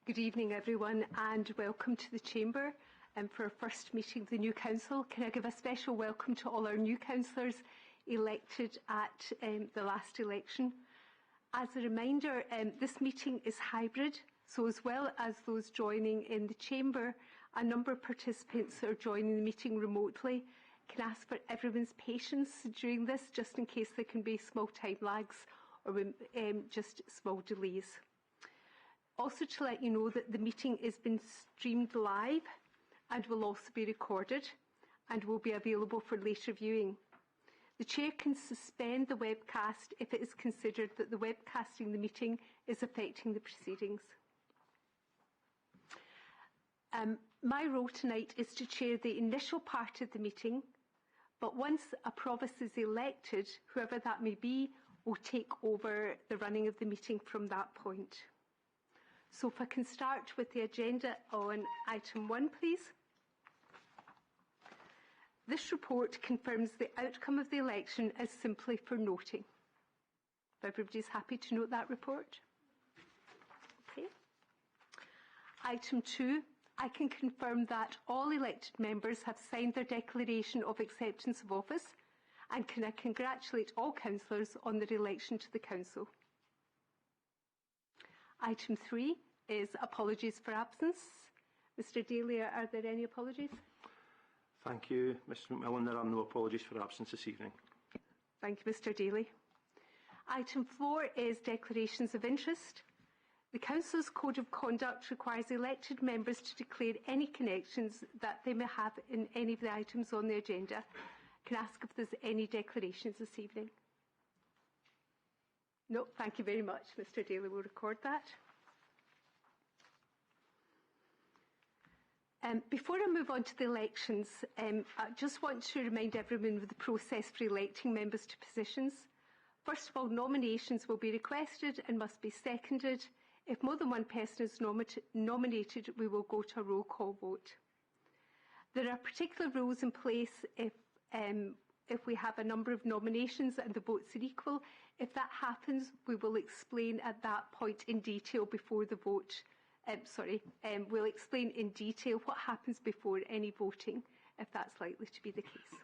Good evening, everyone, and welcome to the Chamber for our first meeting of the new Council. Can I give a special welcome to all our new councillors elected at the last election. As a reminder, this meeting is hybrid, so as well as those joining in the Chamber, a number of participants are joining the meeting remotely. Can I ask for everyone's patience during this, just in case there can be small time lags or just small delays. Also to let you know that the meeting is being streamed live and will also be recorded and will be available for later viewing. The Chair can suspend the webcast if it is considered that the webcasting the meeting is affecting the proceedings. My role tonight is to chair the initial part of the meeting, but once a provost is elected, whoever that may be, will take over the running of the meeting from that point. So if I can start with the agenda on item 1, please. This report confirms the outcome of the election as simply for noting. If everybody's happy to note that report. Okay. Item 2, I can confirm that all elected members have signed their declaration of acceptance of office, and can I congratulate all councillors on their election to the Council. Item 3 is apologies for absence. Mr Daly, are there any apologies? Thank you, Mr McMillan. There are no apologies for absence this evening. Thank you, Mr Daly. Item 4 is declarations of interest. The Council's Code of Conduct requires elected members to declare any connections that they may have in any of the items on the agenda. Can I ask if there's any declarations this evening? No, thank you very much. Mr Daly will record that. Before I move on to the elections, I just want to remind everyone of the process for electing members to positions. First of all, nominations will be requested and must be seconded. If more than one person is nominated, we will go to a roll call vote. There are particular rules in place if we have a number of nominations and the votes are equal. If that happens, we will explain at that point in detail before the vote. We'll explain in detail what happens before any voting, if that's likely to be the case.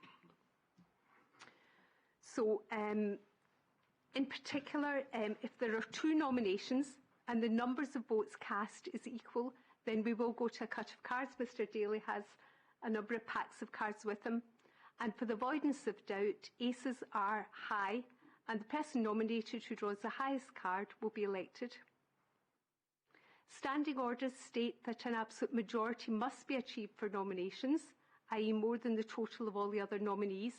So, in particular, if there are 2 nominations and the numbers of votes cast is equal, then we will go to a cut of cards. Mr Daly has a number of packs of cards with him. And for the avoidance of doubt, aces are high, and the person nominated who draws the highest card will be elected. Standing orders state that an absolute majority must be achieved for nominations, i.e. more than the total of all the other nominees,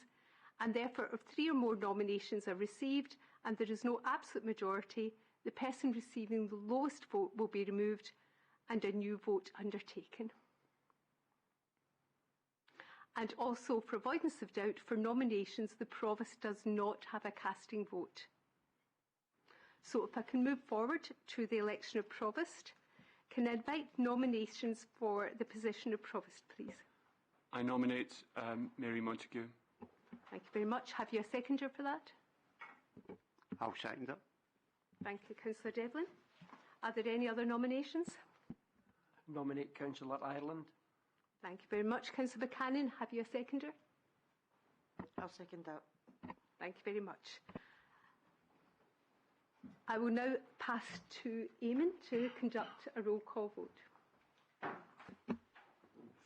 and therefore if 3 or more nominations are received and there is no absolute majority, the person receiving the lowest vote will be removed and a new vote undertaken. And also, for avoidance of doubt, for nominations, the Provost does not have a casting vote. So if I can move forward to the election of Provost, can I invite nominations for the position of Provost, please? I nominate Mary Montague. Thank you very much. Have you a seconder for that? I'll second it. Thank you, Councillor Devlin. Are there any other nominations? Nominate Councillor Ireland. Thank you very much. Councillor Buchanan, have you a seconder? I'll second that. Thank you very much. I will now pass to Eamon to conduct a roll call vote.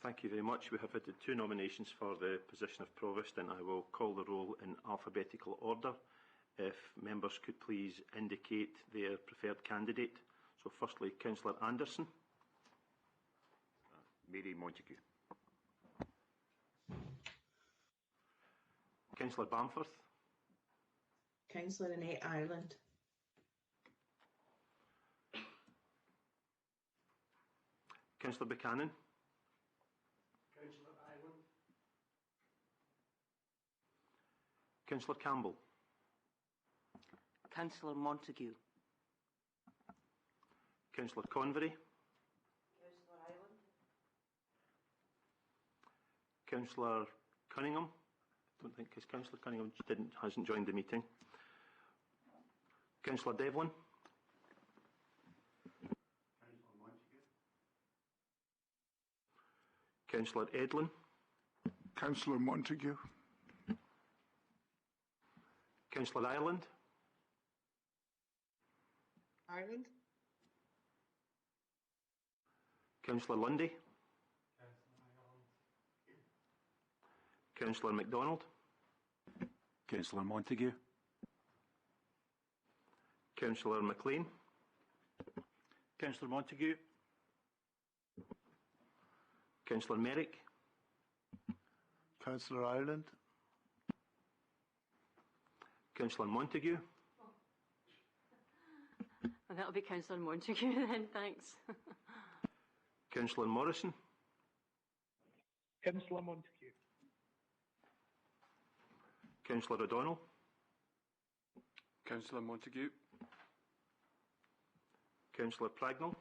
Thank you very much. We have had the 2 nominations for the position of Provost, and I will call the roll in alphabetical order. If members could please indicate their preferred candidate. So firstly, Councillor Anderson. Mary Montague. Councillor Bamforth. Councillor Annette Ireland. Councillor Buchanan. Councillor Ireland. Councillor Campbell. Councillor Montague. Councillor Convery. Councillor Ireland. Councillor Cunningham. I don't think because Councillor Cunningham hasn't joined the meeting. Councillor Devlin. Councillor Montague. Councillor Edlin. Councillor Montague. Councillor Ireland. Ireland. Councillor Lundy. Councillor MacDonald. Councillor Montague. Councillor McLean. Councillor Montague. Councillor Merrick. Councillor Ireland. Councillor Montague. Well, that'll be Councillor Montague then, thanks. Councillor Morrison. Councillor Montague. Councillor O'Donnell. Councillor Montague. Councillor Pragnell.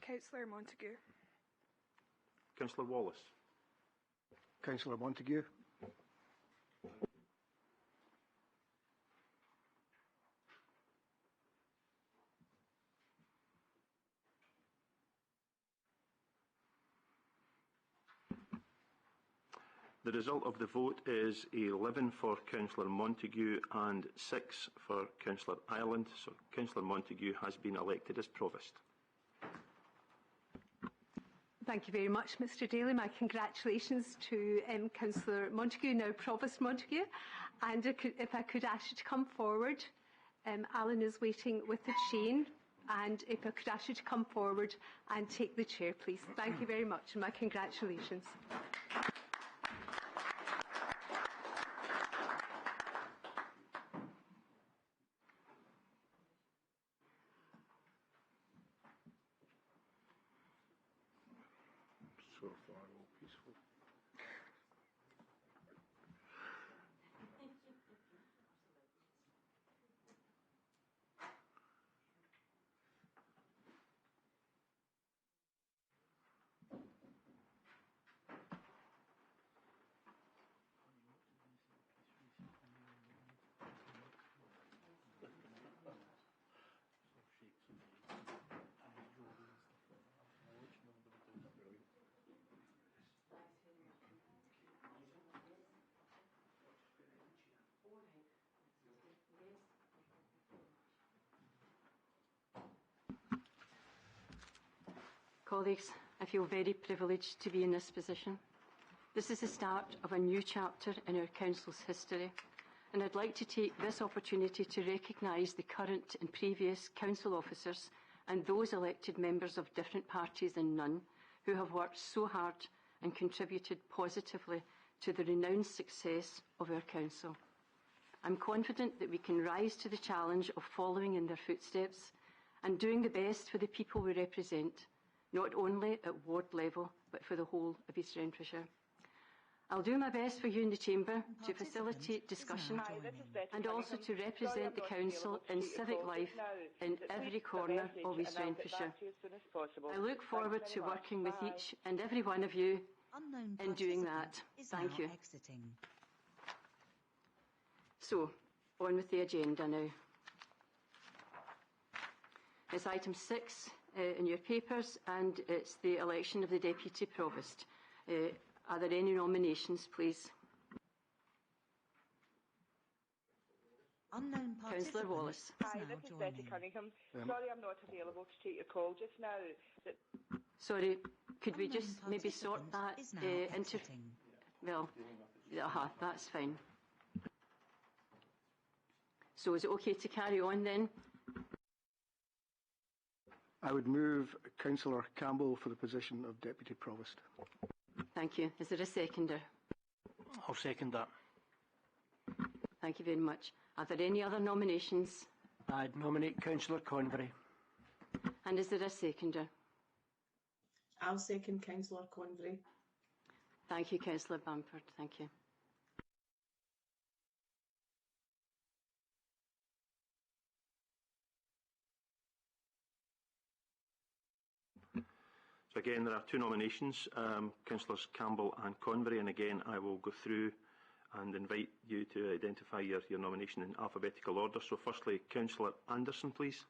Councillor Montague. Councillor Wallace. Councillor Montague. The result of the vote is 11 for Councillor Montague and 6 for Councillor Ireland. So Councillor Montague has been elected as Provost. Thank you very much, Mr Daly. My congratulations to Councillor Montague, now Provost Montague. And if I could ask you to come forward. Alan is waiting with the chain. And if I could ask you to come forward and take the chair, please. Thank you very much, and my congratulations. So far, all peaceful. Colleagues, I feel very privileged to be in this position. This is the start of a new chapter in our Council's history, and I'd like to take this opportunity to recognise the current and previous Council officers and those elected members of different parties and none who have worked so hard and contributed positively to the renowned success of our Council. I'm confident that we can rise to the challenge of following in their footsteps and doing the best for the people we represent, not only at ward level, but for the whole of East Renfrewshire. I'll do my best for you in the Chamber to facilitate discussion and also to represent the Council in civic life in every corner of East Renfrewshire. I look forward to working with each and every one of you in doing that. Thank you. So, on with the agenda now. It's item 6 in your papers, and it's the election of the Deputy Provost. Are there any nominations, please? Councillor Wallace. Hi, this is Betty Cunningham. Sorry I'm not available to take your call just now. Sorry, could we just maybe sort that into... Well, that's fine. So is it okay to carry on then? I would move Councillor Campbell for the position of Deputy Provost. Thank you. Is there a seconder? I'll second that. Thank you very much. Are there any other nominations? I'd nominate Councillor Convery. And is there a seconder? I'll second Councillor Convery. Thank you, Councillor Bamford. Thank you. So again, there are 2 nominations, Councillors Campbell and Convery, and again I will go through and invite you to identify your nomination in alphabetical order. So firstly, Councillor Anderson, please.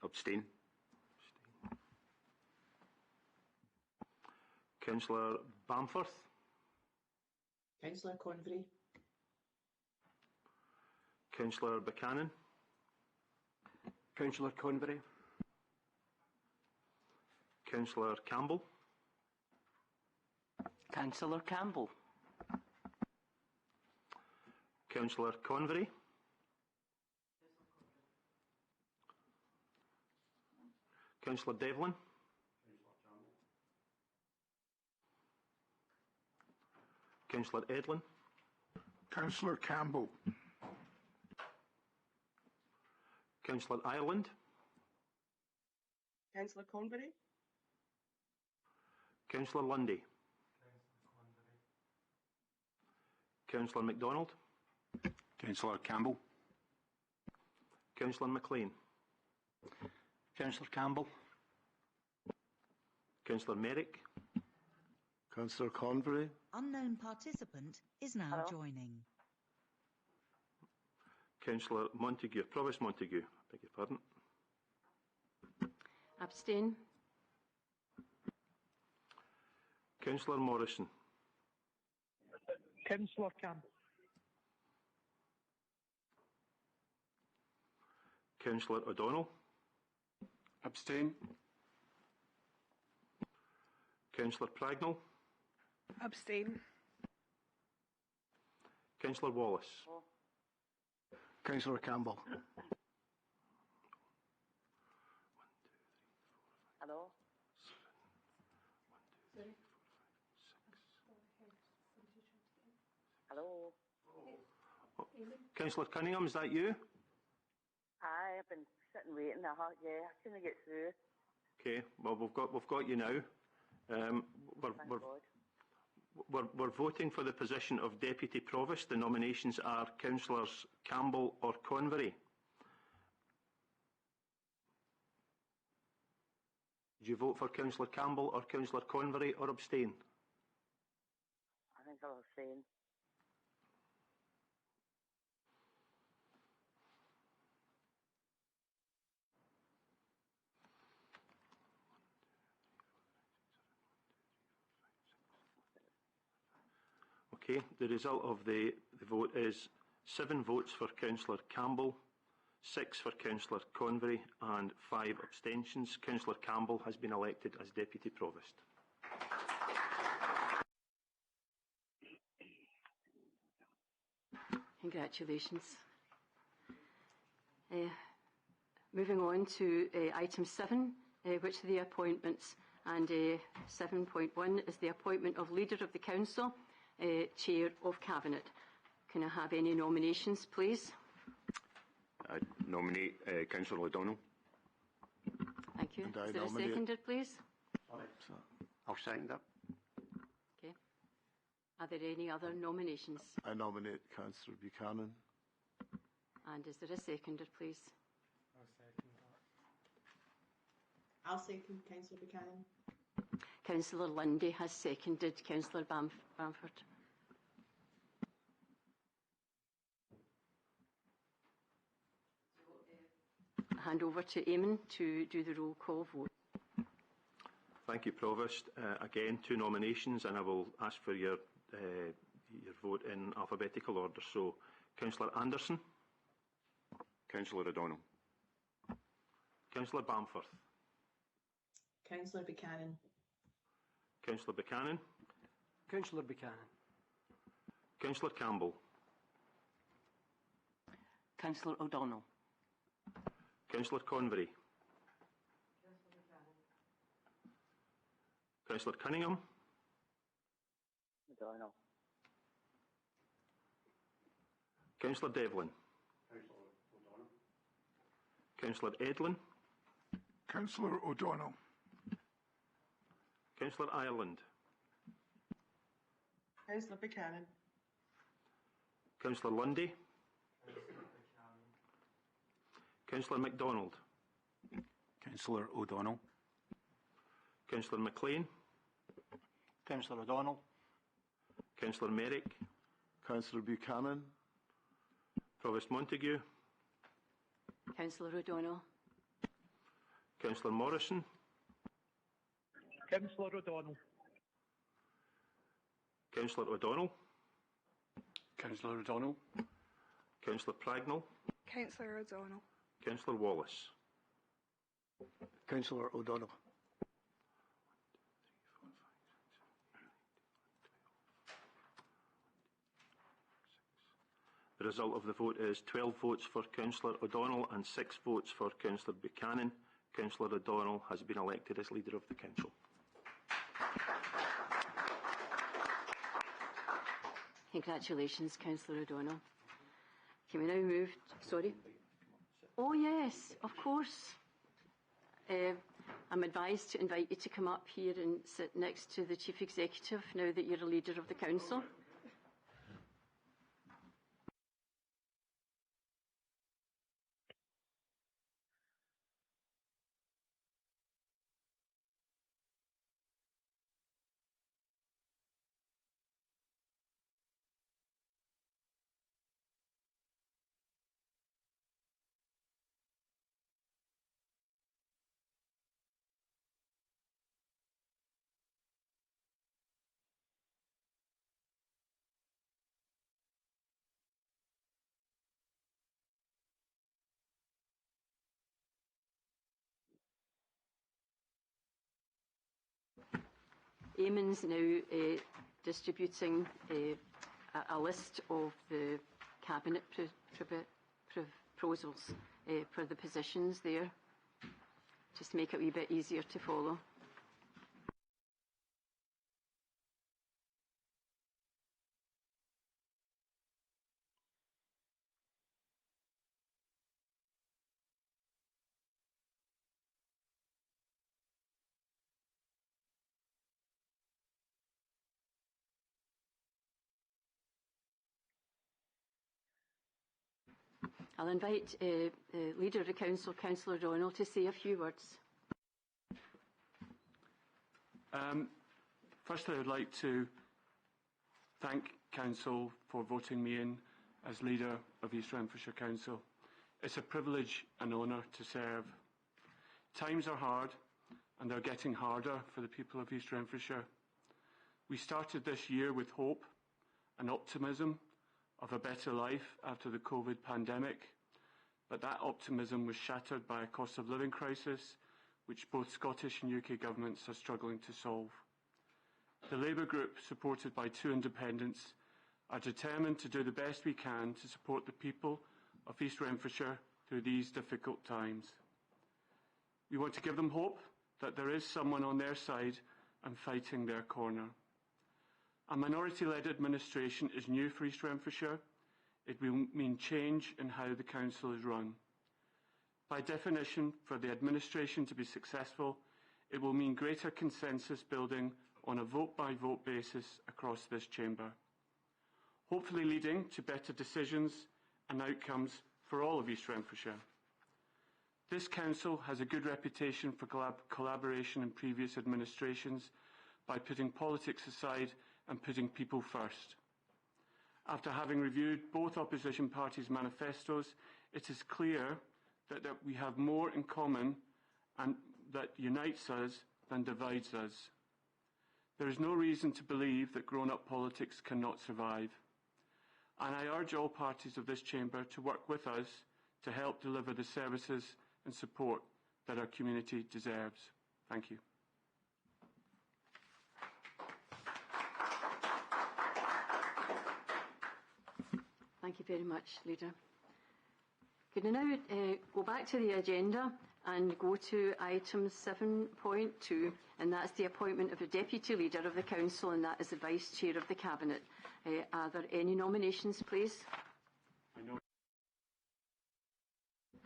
Abstain. Councillor Bamforth. Councillor Convery. Councillor Buchanan. Councillor Convery. Councillor Campbell. Councillor Campbell. Councillor Convery. Councillor Devlin. Councillor Edlin. Councillor Campbell. Councillor Ireland. Councillor Convery. Councillor Lundy. Councillor MacDonald. Councillor Campbell. Councillor McLean. Councillor Campbell. Councillor Merrick. Councillor Convery. Unknown participant is now joining. Councillor Montague. Provost Montague. Beg your pardon. Abstain. Councillor Morrison. Councillor Campbell. Councillor O'Donnell. Abstain. Councillor Pragnell. Abstain. Councillor Wallace. Councillor Campbell. Hello? Hello? Councillor Cunningham, is that you? Aye, I've been sitting waiting. Yeah, I couldn't get through. Okay, well we've got you now. We're voting for the position of Deputy Provost. The nominations are Councillors Campbell or Convery. Did you vote for Councillor Campbell or Councillor Convery or abstain? I think I'll abstain. Okay, the result of the vote is 7 votes for Councillor Campbell, 6 for Councillor Convery and 5 abstentions. Councillor Campbell has been elected as Deputy Provost. Congratulations. Moving on to item 7, which are the appointments, and 7.1 is the appointment of Leader of the Council, Chair of Cabinet. Can I have any nominations, please? I nominate Councillor O'Donnell. Thank you. And I Is there a nominate- seconder, please? I'll second that. Okay. Are there any other nominations? I nominate Councillor Buchanan. And is there a seconder, please? I'll second Councillor Buchanan. Councillor Lundy has seconded Councillor Bamford. Hand over to Eamon to do the roll call vote. Thank you, Provost. Again, 2 nominations, and I will ask for your vote in alphabetical order. So, Councillor Anderson. Councillor O'Donnell. Councillor Bamforth. Councillor Buchanan. Councillor Buchanan. Councillor Buchanan. Councillor Campbell. Councillor O'Donnell. Councillor Convery. Councillor Cunningham. O'Donnell. Councillor Devlin. Councillor Edlin. Councillor O'Donnell. Councillor Ireland. Councillor Buchanan. Councillor Lundy. Councillor MacDonald. Councillor O'Donnell. Councillor McLean. Councillor O'Donnell. Councillor Merrick. Councillor Buchanan. Provost Montague. Councillor O'Donnell. Councillor Morrison. Councillor O'Donnell. Councillor O'Donnell. Councillor O'Donnell. Councillor Pragnell. Councillor O'Donnell. Councillor Wallace. Councillor O'Donnell. The result of the vote is 12 votes for Councillor O'Donnell and 6 votes for Councillor Buchanan. Councillor O'Donnell has been elected as Leader of the Council. Congratulations, Councillor O'Donnell. Can we now move... Sorry? Oh, yes, of course. I'm advised to invite you to come up here and sit next to the Chief Executive now that you're a Leader of the Council. Eamon's now distributing a list of the Cabinet proposals for the positions there, just to make it a wee bit easier to follow. I'll invite Leader of the Council, Councillor O'Donnell, to say a few words. Firstly, I'd like to thank Council for voting me in as Leader of East Renfrewshire Council. It's a privilege and honour to serve. Times are hard, and they're getting harder for the people of East Renfrewshire. We started this year with hope and optimism of a better life after the COVID pandemic, but that optimism was shattered by a cost of living crisis, which both Scottish and UK governments are struggling to solve. The Labour Group, supported by 2 independents, are determined to do the best we can to support the people of East Renfrewshire through these difficult times. We want to give them hope that there is someone on their side and fighting their corner. A minority-led administration is new for East Renfrewshire. It will mean change in how the council is run. By definition, for the administration to be successful, it will mean greater consensus building on a vote-by-vote basis across this chamber, hopefully leading to better decisions and outcomes for all of East Renfrewshire. This council has a good reputation for collaboration in previous administrations by putting politics aside and putting people first. After having reviewed both opposition parties' manifestos, it is clear that we have more in common and that unites us than divides us. There is no reason to believe that grown-up politics cannot survive. And I urge all parties of this chamber to work with us to help deliver the services and support that our community deserves. Thank you. Thank you very much, Leader. Could I now go back to the agenda and go to item 7.2, and that's the appointment of a Deputy Leader of the Council, and that is the Vice Chair of the Cabinet. Are there any nominations, please?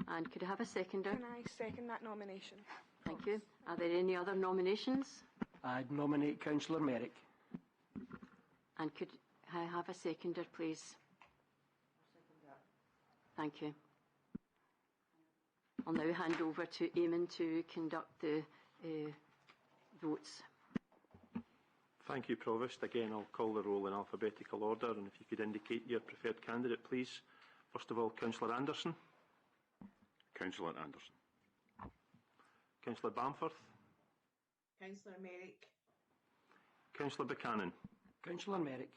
And could I have a seconder? Can I second that nomination? Thank you. Are there any other nominations? I'd nominate Councillor Merrick. And could I have a seconder, please? Thank you. I'll now hand over to Eamon to conduct the votes. Thank you, Provost. Again, I'll call the roll in alphabetical order, and if you could indicate your preferred candidate, please. First of all, Councillor Anderson. Councillor Anderson. Councillor Bamforth. Councillor Merrick. Councillor Buchanan. Councillor Merrick.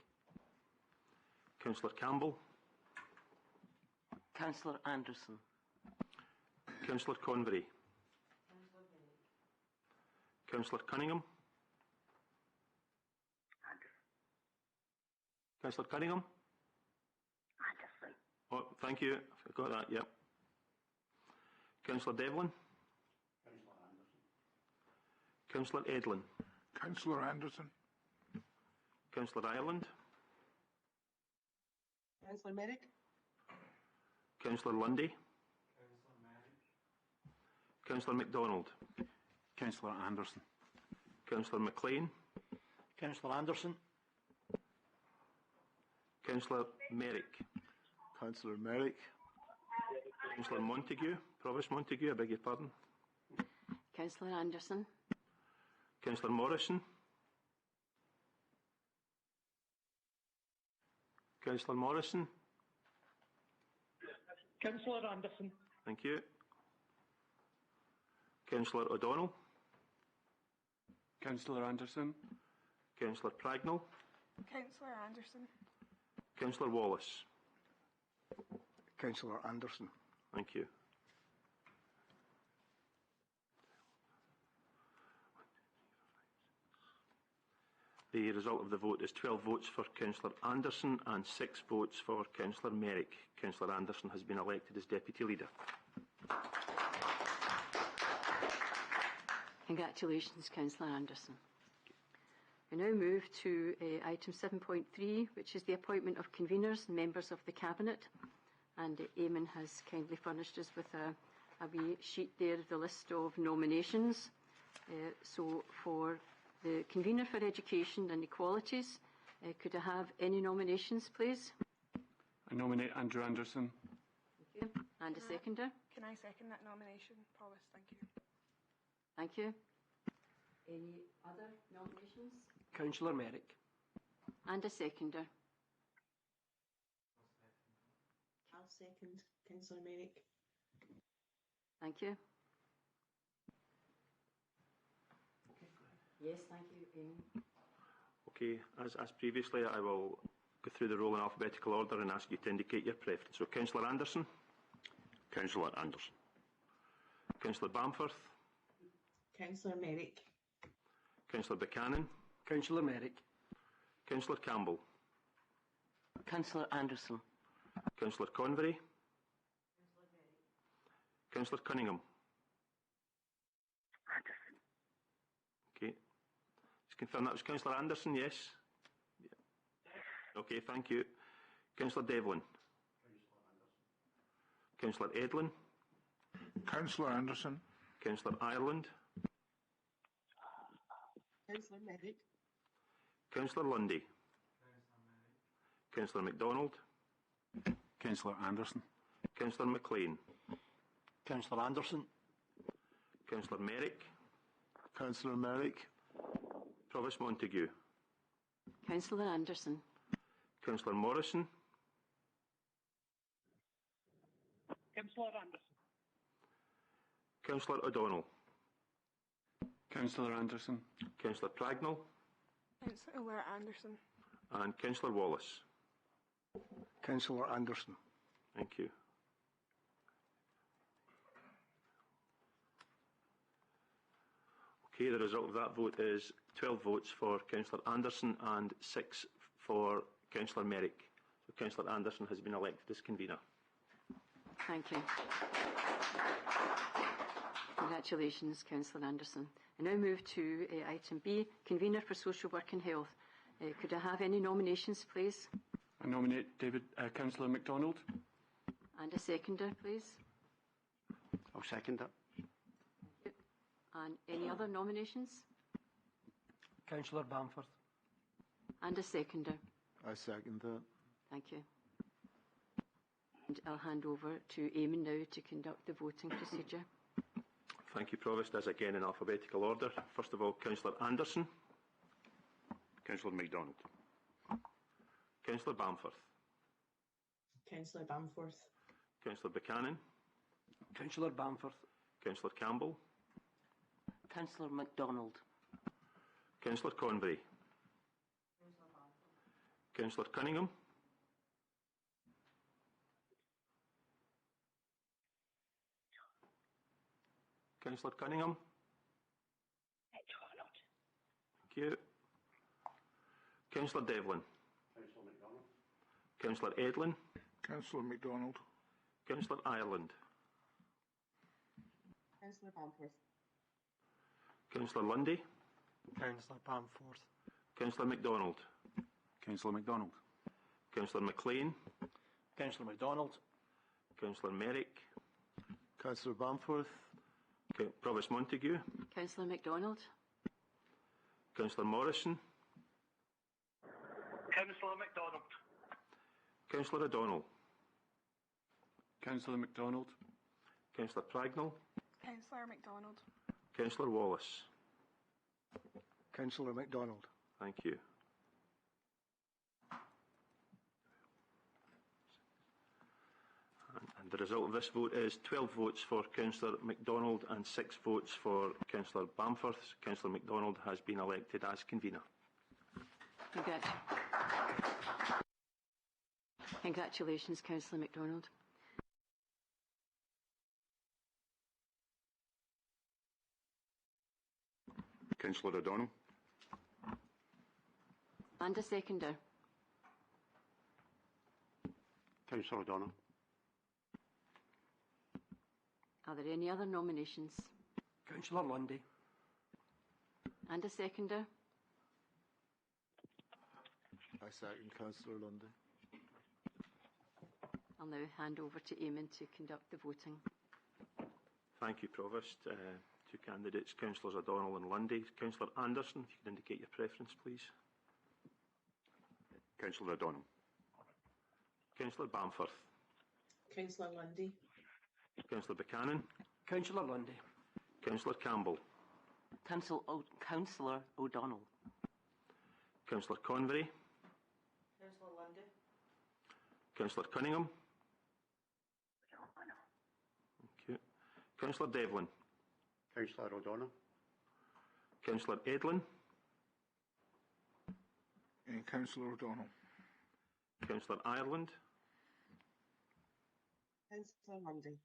Councillor Campbell. Councillor Anderson. Councillor Convery. Councillor Cunningham. Councillor Cunningham. Oh, thank you. I got that, yep. Councillor Devlin. Councillor Edlin. Councillor Anderson. Councillor Ireland. Councillor Merrick. Councillor Lundy. Councillor MacDonald. Councillor Anderson. Councillor McLean. Councillor Anderson. Councillor Merrick. Councillor Merrick. Councillor Montague. Provost Montague, I beg your pardon. Councillor Anderson. Councillor Morrison. Councillor Morrison. Councillor Anderson. Thank you. Councillor O'Donnell. Councillor Anderson. Councillor Pragnell. Councillor Anderson. Councillor Wallace. Councillor Anderson. Thank you. The result of the vote is 12 votes for Councillor Anderson and 6 votes for Councillor Merrick. Councillor Anderson has been elected as Deputy Leader. Congratulations, Councillor Anderson. We now move to item 7.3, which is the appointment of conveners and members of the Cabinet. And Eamon has kindly furnished us with a wee sheet there of the list of nominations. So for the convener for education and equalities, could I have any nominations, please? I nominate Andrew Anderson. Thank you. And a seconder? Can I second that nomination, Provost? Thank you. Thank you. Any other nominations? Councillor Merrick. And a seconder? I'll second Councillor Merrick. Thank you. Yes, thank you, Eamon. Okay, as previously, I will go through the roll in alphabetical order and ask you to indicate your preference. So, Councillor Anderson. Councillor Anderson. Councillor Bamforth. Councillor Merrick. Councillor Buchanan. Councillor Merrick. Councillor Campbell. Councillor Anderson. Councillor Convery. Councillor Cunningham. Okay. Just confirm that was Councillor Anderson, yes? Yeah. Okay, thank you. Councillor Devlin. Councillor Edlin. Councillor Anderson. Councillor Ireland. Councillor Merrick. Councillor Lundy. Councillor MacDonald. Councillor Anderson. Councillor McLean. Councillor Anderson. Councillor Merrick. Councillor Merrick. Provost Montague. Councillor Anderson. Councillor Morrison. Councillor Anderson. Councillor O'Donnell. Councillor Anderson. Councillor Pragnell. Councillor Anderson. And Councillor Wallace. Councillor Anderson. Thank you. Okay, the result of that vote is 12 votes for Councillor Anderson and 6 for Councillor Merrick. So Councillor Anderson has been elected as convener. Thank you. Congratulations, Councillor Anderson. I now move to item B, convener for social work and health. Could I have any nominations, please? I nominate Councillor MacDonald. And a seconder, please. I'll second that. And any other nominations? Councillor Bamforth. And a seconder. I second that. Thank you. And I'll hand over to Eamon now to conduct the voting procedure. Thank you, Provost. As again in alphabetical order. First of all, Councillor Anderson. Councillor MacDonald. Councillor Bamforth. Councillor Bamforth. Councillor Buchanan. Councillor Bamforth. Councillor Campbell. Councillor MacDonald. Councillor Convery. Councillor Cunningham. Councillor Cunningham. Thank you. Councillor Devlin. Councillor Edlin. Councillor MacDonald. Councillor Ireland. Councillor Bamforth. Councillor Lundy. Councillor Bamforth. Councillor MacDonald. Councillor MacDonald. Councillor McLean. Councillor MacDonald. Councillor Merrick. Councillor Bamforth. Provost Montague. Councillor MacDonald. Councillor Morrison. Councillor MacDonald. Councillor O'Donnell. Councillor MacDonald. Councillor Pragnell. Councillor MacDonald. Councillor Wallace. Councillor MacDonald. Thank you. And the result of this vote is 12 votes for Councillor MacDonald and 6 votes for Councillor Bamforth. Councillor MacDonald has been elected as convener. Congratulations, Councillor MacDonald. Councillor O'Donnell. And a seconder. Councillor O'Donnell. Are there any other nominations? Councillor Lundy. And a seconder. I second Councillor Lundy. I'll now hand over to Eamon to conduct the voting. Thank you, Provost. Two candidates, Councillors O'Donnell and Lundy. Councillor Anderson, if you could indicate your preference, please. Councillor O'Donnell. Councillor Bamforth. Councillor Lundy. Councillor Buchanan. Councillor Lundy. Councillor Campbell. Councillor O'Donnell. Councillor Convery. Councillor Lundy. Councillor Cunningham. Thank you. Councillor Devlin. Councillor O'Donnell. Councillor Edlin. And Councillor O'Donnell. Councillor Ireland. Councillor Lundy.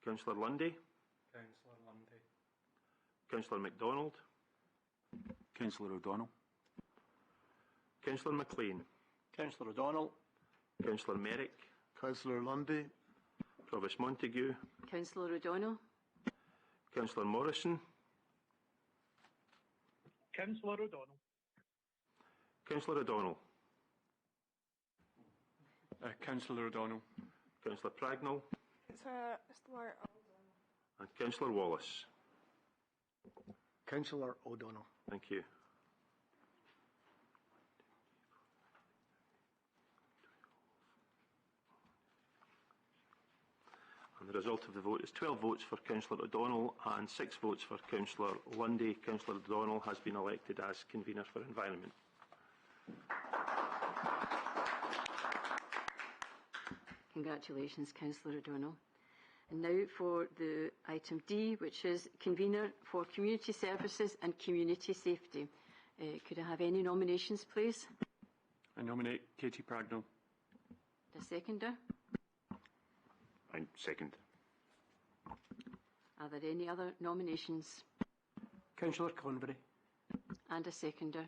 Councillor Lundy. Councillor Lundy. Councillor MacDonald. Councillor O'Donnell. Councillor McLean. Councillor O'Donnell. Councillor Merrick. Councillor Lundy. Provost Montague. Councillor O'Donnell. Councillor Morrison. Councillor O'Donnell. Councillor O'Donnell. Councillor O'Donnell. Councillor Pragnell. Councillor And Councillor Wallace. Councillor O'Donnell. Thank you. And the result of the vote is 12 votes for Councillor O'Donnell and 6 votes for Councillor Lundy. Councillor O'Donnell has been elected as convener for Environment. Congratulations, Councillor O'Donnell. And now for the item D, which is convener for community services and community safety. Could I have any nominations, please? I nominate Katie Pragnell. A seconder. I second. Are there any other nominations? Councillor Convery. And a seconder.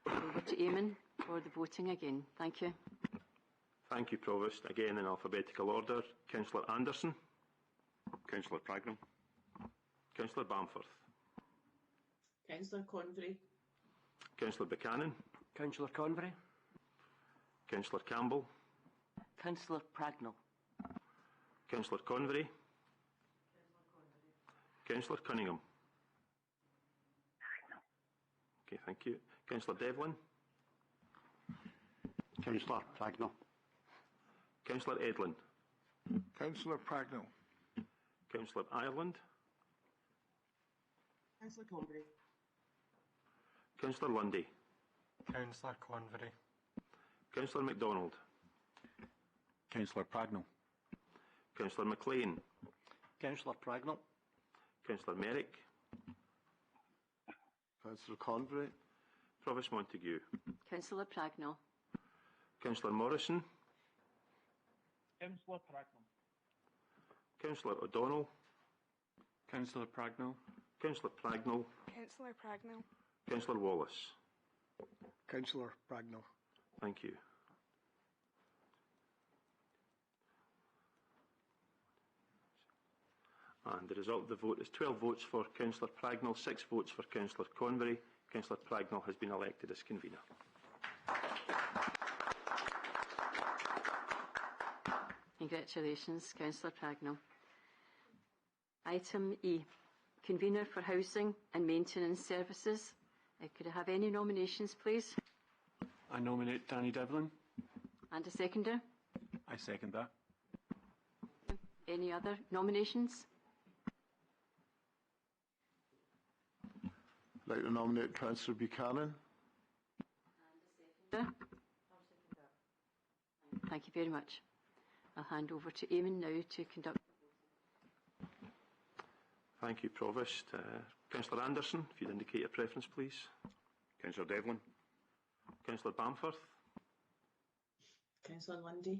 Over to Eamon for the voting again. Thank you. Thank you, Provost. Again in alphabetical order. Councillor Anderson. Councillor Pragnell. Councillor Bamforth. Councillor Convery. Councillor Buchanan. Councillor Convery. Councillor Campbell. Councillor Pragnell. Councillor Convery. Councillor Cunningham. Okay, thank you. Councillor Devlin. Councillor Pragnell. Councillor Edlin. Councillor Pragnell. Councillor Ireland. Councillor Convery. Councillor Lundy. Councillor Convery. Councillor MacDonald. Councillor Pragnell. Councillor McLean. Councillor Pragnell. Councillor Merrick. Councillor Convery. Provost Montague. Councillor Pragnell. Councillor Morrison. Councillor Pragnell. Councillor O'Donnell. Councillor Pragnell. Councillor Pragnell. Councillor Pragnell. Councillor Wallace. Councillor Pragnell. Thank you. And the result of the vote is 12 votes for Councillor Pragnell, 6 votes for Councillor Convery. Councillor Pragnell has been elected as convener. Congratulations, Councillor Pragnell. Item E, Convener for Housing and Maintenance Services. Could I have any nominations, please? I nominate Danny Devlin. And a seconder? I second that. Any other nominations? I'd like to nominate Councillor Buchanan. And a seconder? Thank you very much. I'll hand over to Eamon now to conduct. Thank you, Provost. Councillor Anderson, if you'd indicate your preference, please. Councillor Devlin. Councillor Bamforth. Councillor Lundy.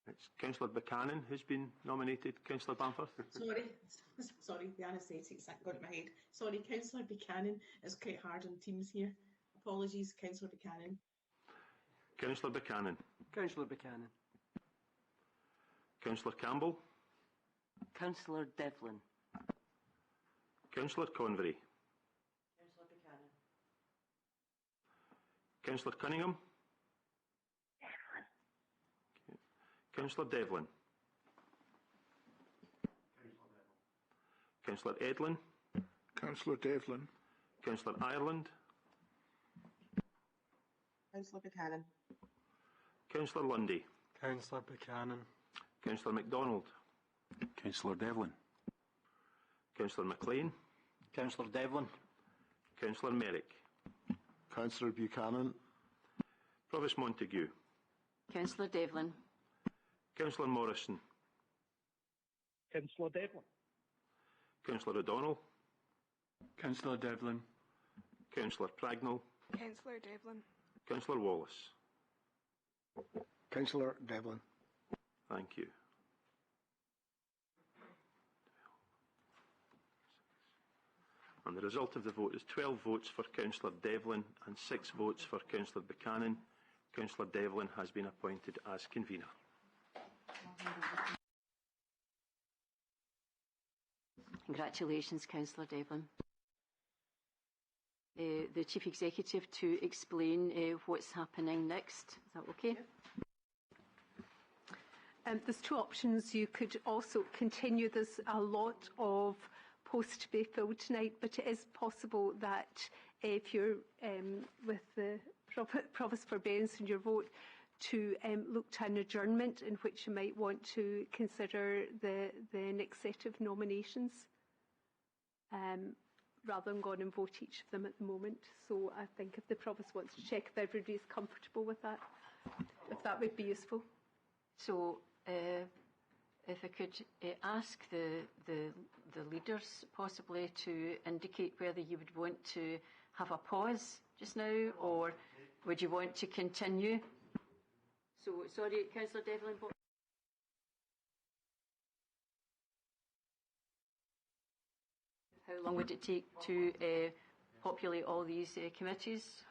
It's Councillor Buchanan who's been nominated. Councillor Bamforth. Sorry, the anaesthetics got in my head. Sorry, Councillor Buchanan. It's quite hard on teams here. Apologies, Councillor Buchanan. Councillor Buchanan. Councillor Buchanan. Councillor Campbell. Councillor Devlin. Councillor Convery. Councillor Buchanan. Councillor Cunningham. Councillor Devlin. Councillor Edlin. Councillor Devlin. Councillor Ireland. Councillor Buchanan. Councillor Lundy. Councillor Buchanan. Councillor MacDonald. Councillor Devlin. Councillor McLean. Councillor Devlin. Councillor Merrick. Councillor Buchanan. Provost Montague. Councillor Devlin. Councillor Morrison. Councillor Devlin. Councillor O'Donnell. Councillor Devlin. Councillor Pragnell. Councillor Devlin. Councillor Wallace. Councillor Devlin. Thank you. And the result of the vote is 12 votes for Councillor Devlin and 6 votes for Councillor Buchanan. Councillor Devlin has been appointed as convener. Congratulations, Councillor Devlin. The Chief Executive to explain what's happening next. Is that okay? There's two options. You could also continue. There's a lot of posts to be filled tonight, but it is possible that if you're with the Provost forbearance in your vote, to look to an adjournment in which you might want to consider the next set of nominations, rather than go on and vote each of them at the moment. So I think if the Provost wants to check if everybody is comfortable with that, if that would be useful. So if I could ask the leaders possibly to indicate whether you would want to have a pause just now, or would you want to continue? So, sorry, Councillor Devlin. How long would it take to populate all these committees?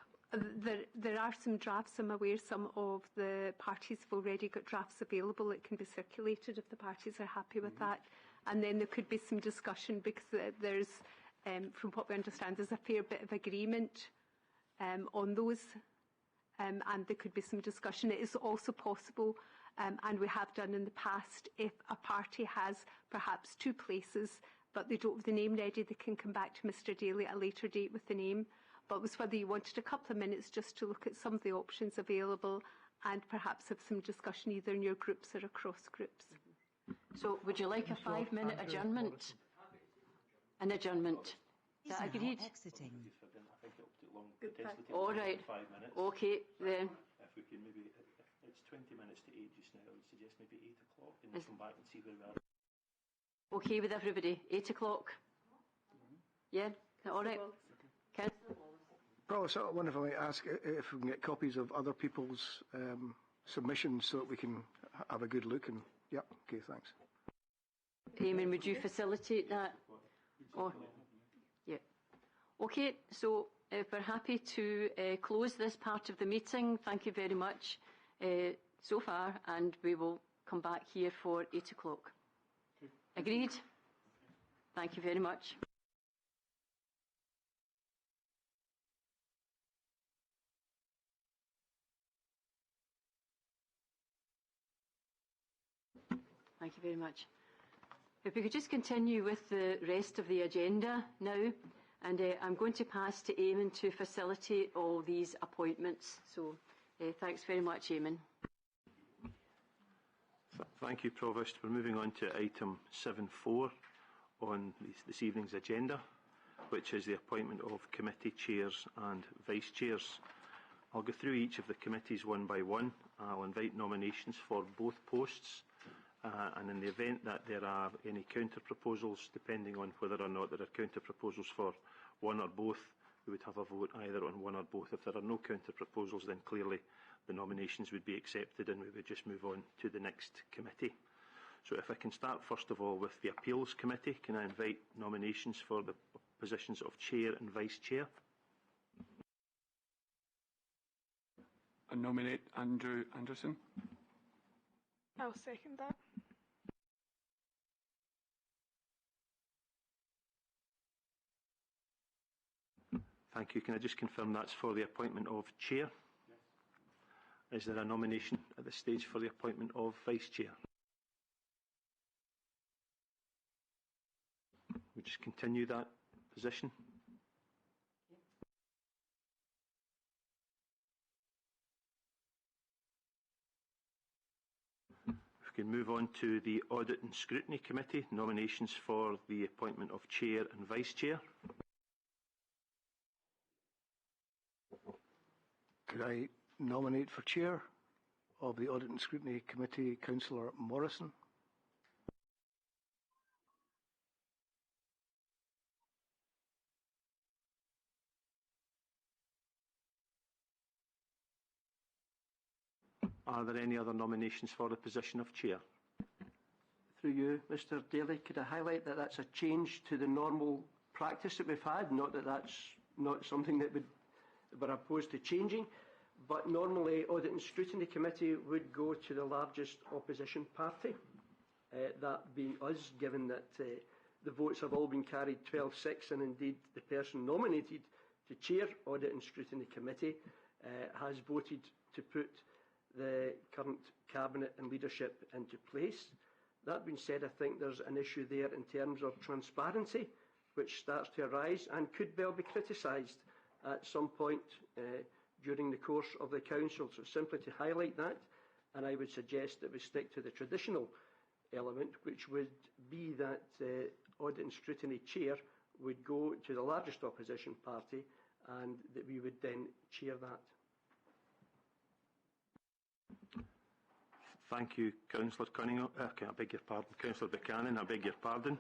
There are some drafts. I'm aware some of the parties have already got drafts available. It can be circulated if the parties are happy with that. And then there could be some discussion, because there's, from what we understand, there's a fair bit of agreement on those. And there could be some discussion. It is also possible, and we have done in the past, if a party has perhaps two places, but they don't have the name ready, they can come back to Mr Daly at a later date with the name. But it was whether you wanted a couple of minutes just to look at some of the options available and perhaps have some discussion either in your groups or across groups. So would you like a 5-minute adjournment? An adjournment. Is that agreed? Exiting. All right. Okay, then. If we can maybe, it's 20 minutes to 8 just now, I would suggest maybe 8 o'clock and we'll come back and see where we are. Okay with everybody? 8 o'clock? Yeah? that all right? Councillor Well, so I wonder if I might ask if we can get copies of other people's submissions so that we can have a good look. And yeah, okay, thanks. Eamon, would you facilitate that? Or, yeah. Okay, so if we're happy to close this part of the meeting, thank you very much so far, and we will come back here for 8 o'clock. Agreed? Thank you very much. Thank you very much. If we could just continue with the rest of the agenda now, and I'm going to pass to Eamon to facilitate all these appointments. So thanks very much, Eamon. Thank you, Provost. We're moving on to item 7.4 on this evening's agenda, which is the appointment of committee chairs and vice chairs. I'll go through each of the committees one by one. I'll invite nominations for both posts. And in the event that there are any counter-proposals, depending on whether or not there are counter-proposals for one or both, we would have a vote either on one or both. If there are no counter-proposals, then clearly the nominations would be accepted and we would just move on to the next committee. So if I can start first of all with the Appeals Committee, can I invite nominations for the positions of Chair and Vice Chair? I nominate Andrew Anderson. I'll second that. Thank you. Can I just confirm that's for the appointment of Chair? Yes. Is there a nomination at this stage for the appointment of Vice Chair? We just continue that position. We can move on to the Audit and Scrutiny Committee, nominations for the appointment of Chair and Vice Chair. Could I nominate for Chair of the Audit and Scrutiny Committee, Councillor Morrison? Are there any other nominations for the position of Chair? Through you, Mr Daly, could I highlight that that's a change to the normal practice that we've had, not that that's not something that we're opposed to changing, but normally Audit and Scrutiny Committee would go to the largest opposition party, that being us, given that the votes have all been carried 12-6, and indeed the person nominated to chair Audit and Scrutiny Committee has voted to put the current Cabinet and leadership into place. That being said, I think there's an issue there in terms of transparency, which starts to arise and could well be criticised at some point during the course of the Council. So simply to highlight that, and I would suggest that we stick to the traditional element, which would be that Audit and Scrutiny Chair would go to the largest opposition party and that we would then chair that. Thank you, Councillor Cunningham. I beg your pardon, Councillor Buchanan. I beg your pardon.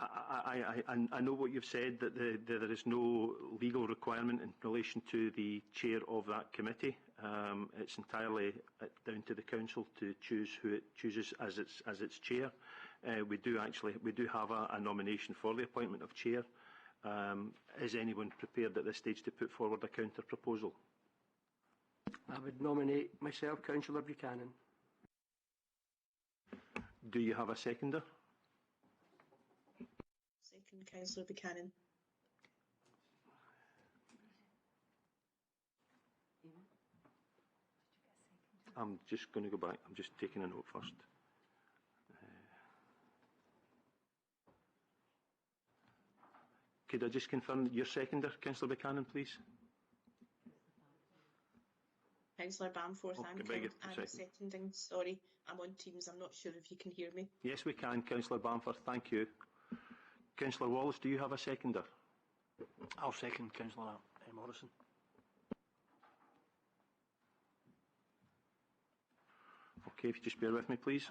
I know what you've said, that there is no legal requirement in relation to the chair of that committee. It's entirely down to the Council to choose who it chooses as its chair. We do have a nomination for the appointment of chair. Is anyone prepared at this stage to put forward a counter proposal? I would nominate myself, Councillor Buchanan. Do you have a seconder? Second, Councillor Buchanan. I'm just going to go back. I'm just taking a note first. Could I just confirm your seconder, Councillor Buchanan, please? Councillor Bamforth, I'm seconding. Sorry, I'm on Teams. I'm not sure if you can hear me. Yes, we can, Councillor Bamforth. Thank you. Councillor Wallace, do you have a seconder? I'll second Councillor Morrison. Okay, if you just bear with me, please.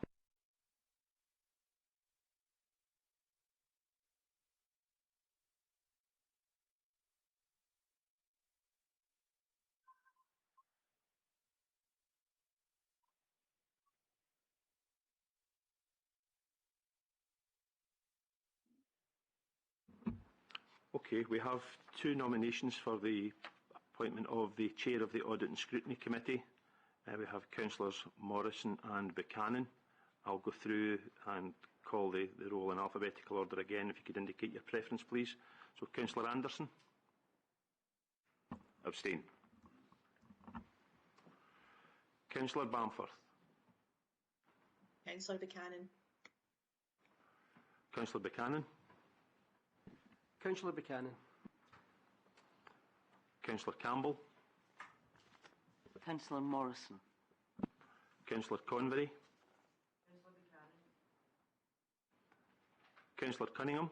Okay, we have two nominations for the appointment of the Chair of the Audit and Scrutiny Committee. We have Councillors Morrison and Buchanan. I'll go through and call the roll in alphabetical order again. If you could indicate your preference, please. So, Councillor Anderson? Abstain. Councillor Bamforth? Councillor Buchanan. Councillor Buchanan? Councillor Buchanan. Councillor Campbell? Councillor Morrison. Councillor Convery? Councillor Cunningham?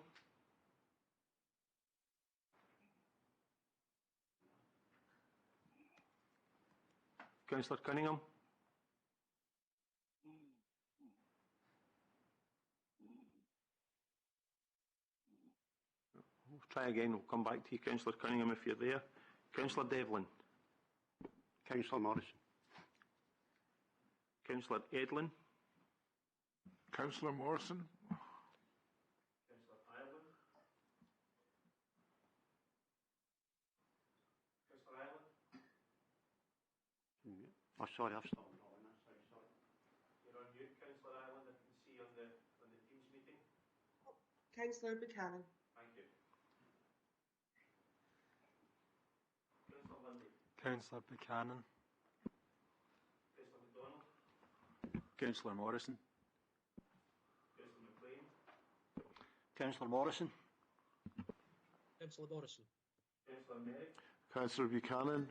Councillor Cunningham? We'll try again. We'll come back to you, Councillor Cunningham, if you're there. Councillor Devlin? Councillor Morrison. Councillor Edlin? Councillor Morrison. Councillor Ireland? Councillor Ireland? Oh, sorry, I've stopped rolling. Sorry. You're on mute, Councillor Ireland. I can see on the Teams meeting. Councillor Buchanan. Thank you. Councillor Lundy? Councillor Buchanan. Councillor MacDonald? Councillor Morrison. Councillor McLean? Councillor Morrison. Councillor Morrison. Councillor Merrick? Councillor Buchanan.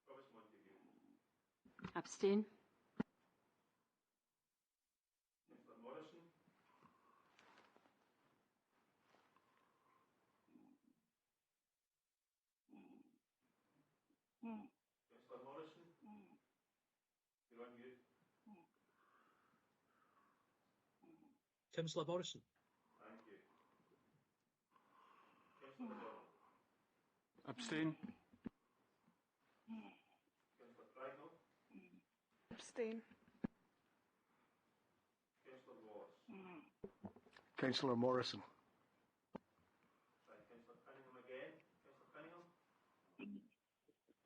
Provost Montague? Abstain. Councillor Morrison? Councillor Morrison? You're on mute. Councillor Morrison. Thank you. Councillor MacDonald? Abstain. Councillor Frignall? Abstain. Councillor Wallace? Councillor Morrison. Right, Councillor Cunningham again. Councillor Cunningham?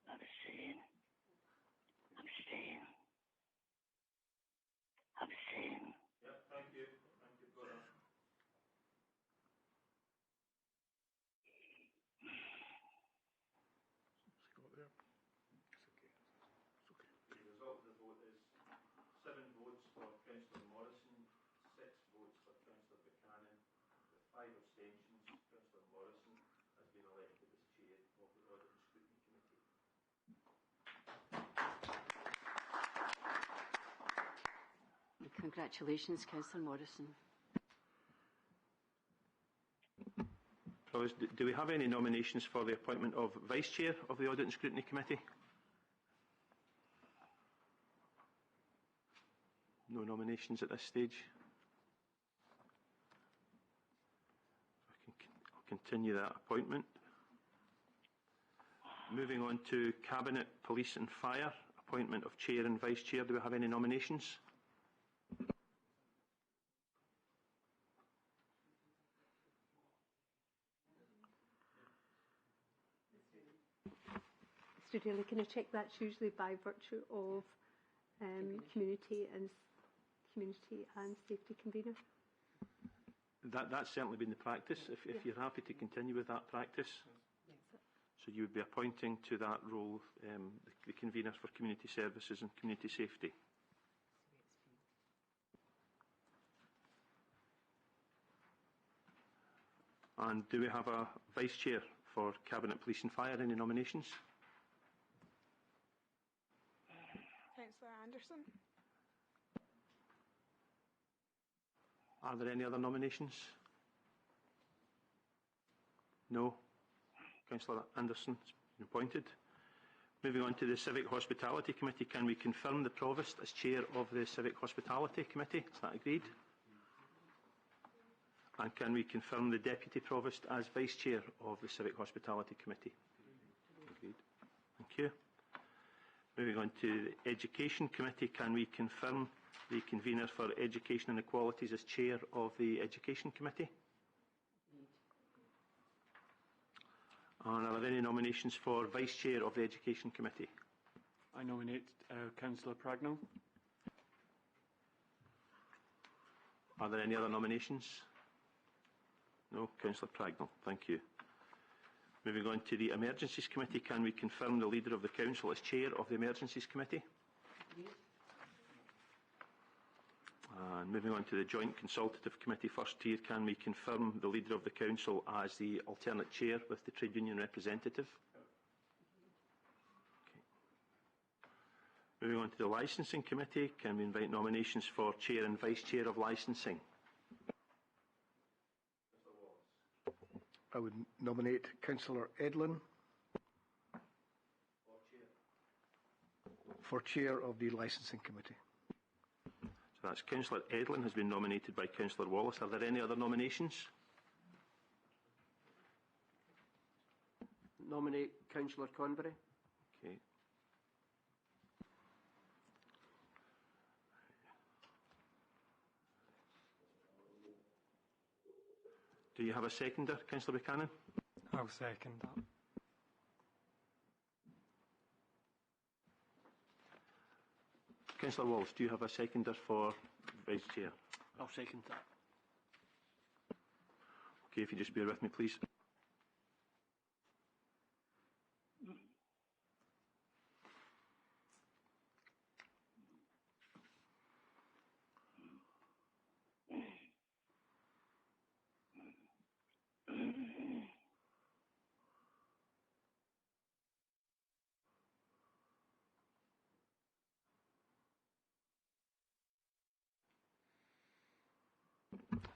Abstain. Yep, thank you. Thank you, brother. The result of the vote is 7 votes for Councillor Morrison, 6 votes for Councillor Buchanan, with 5 abstentions. Councillor Morrison has been elected as Chair of the Audit and Scrutiny Committee. Congratulations, Councillor Morrison. Do we have any nominations for the appointment of Vice Chair of the Audit and Scrutiny Committee? No nominations at this stage. I'll continue that appointment. Moving on to Cabinet, Police and Fire, appointment of Chair and Vice Chair. Do we have any nominations? Mr. Daly, can I check that's usually by virtue of community and safety convener? That's certainly been the practice. If you're happy to continue with that practice, so you would be appointing to that role the convener for community services and community safety. And do we have a Vice Chair for Cabinet, Police and Fire? Any nominations? Councillor Anderson. Are there any other nominations? No. Councillor Anderson has been appointed. Moving on to the Civic Hospitality Committee, can we confirm the Provost as Chair of the Civic Hospitality Committee? Is that agreed? And can we confirm the Deputy Provost as Vice Chair of the Civic Hospitality Committee? Agreed. Thank you. Moving on to the Education Committee, can we confirm the convener for Education and Equalities as Chair of the Education Committee? And are there any nominations for Vice Chair of the Education Committee? I nominate Councillor Pragnell. Are there any other nominations? No. Councillor Pragnell, thank you. Moving on to the Emergencies Committee, can we confirm the Leader of the Council as Chair of the Emergencies Committee? Yes. And moving on to the Joint Consultative Committee, first tier, can we confirm the Leader of the Council as the alternate Chair with the Trade Union representative? Okay. Moving on to the Licensing Committee, can we invite nominations for Chair and Vice Chair of Licensing? I would nominate Councillor Edlin for Chair of the Licensing Committee. So that's Councillor Edlin has been nominated by Councillor Wallace. Are there any other nominations? Nominate Councillor Convery. Okay. Do you have a seconder, Councillor Buchanan? I'll second that. Councillor Wallace, do you have a seconder for Vice Chair? I'll second that. Okay, if you just bear with me, please.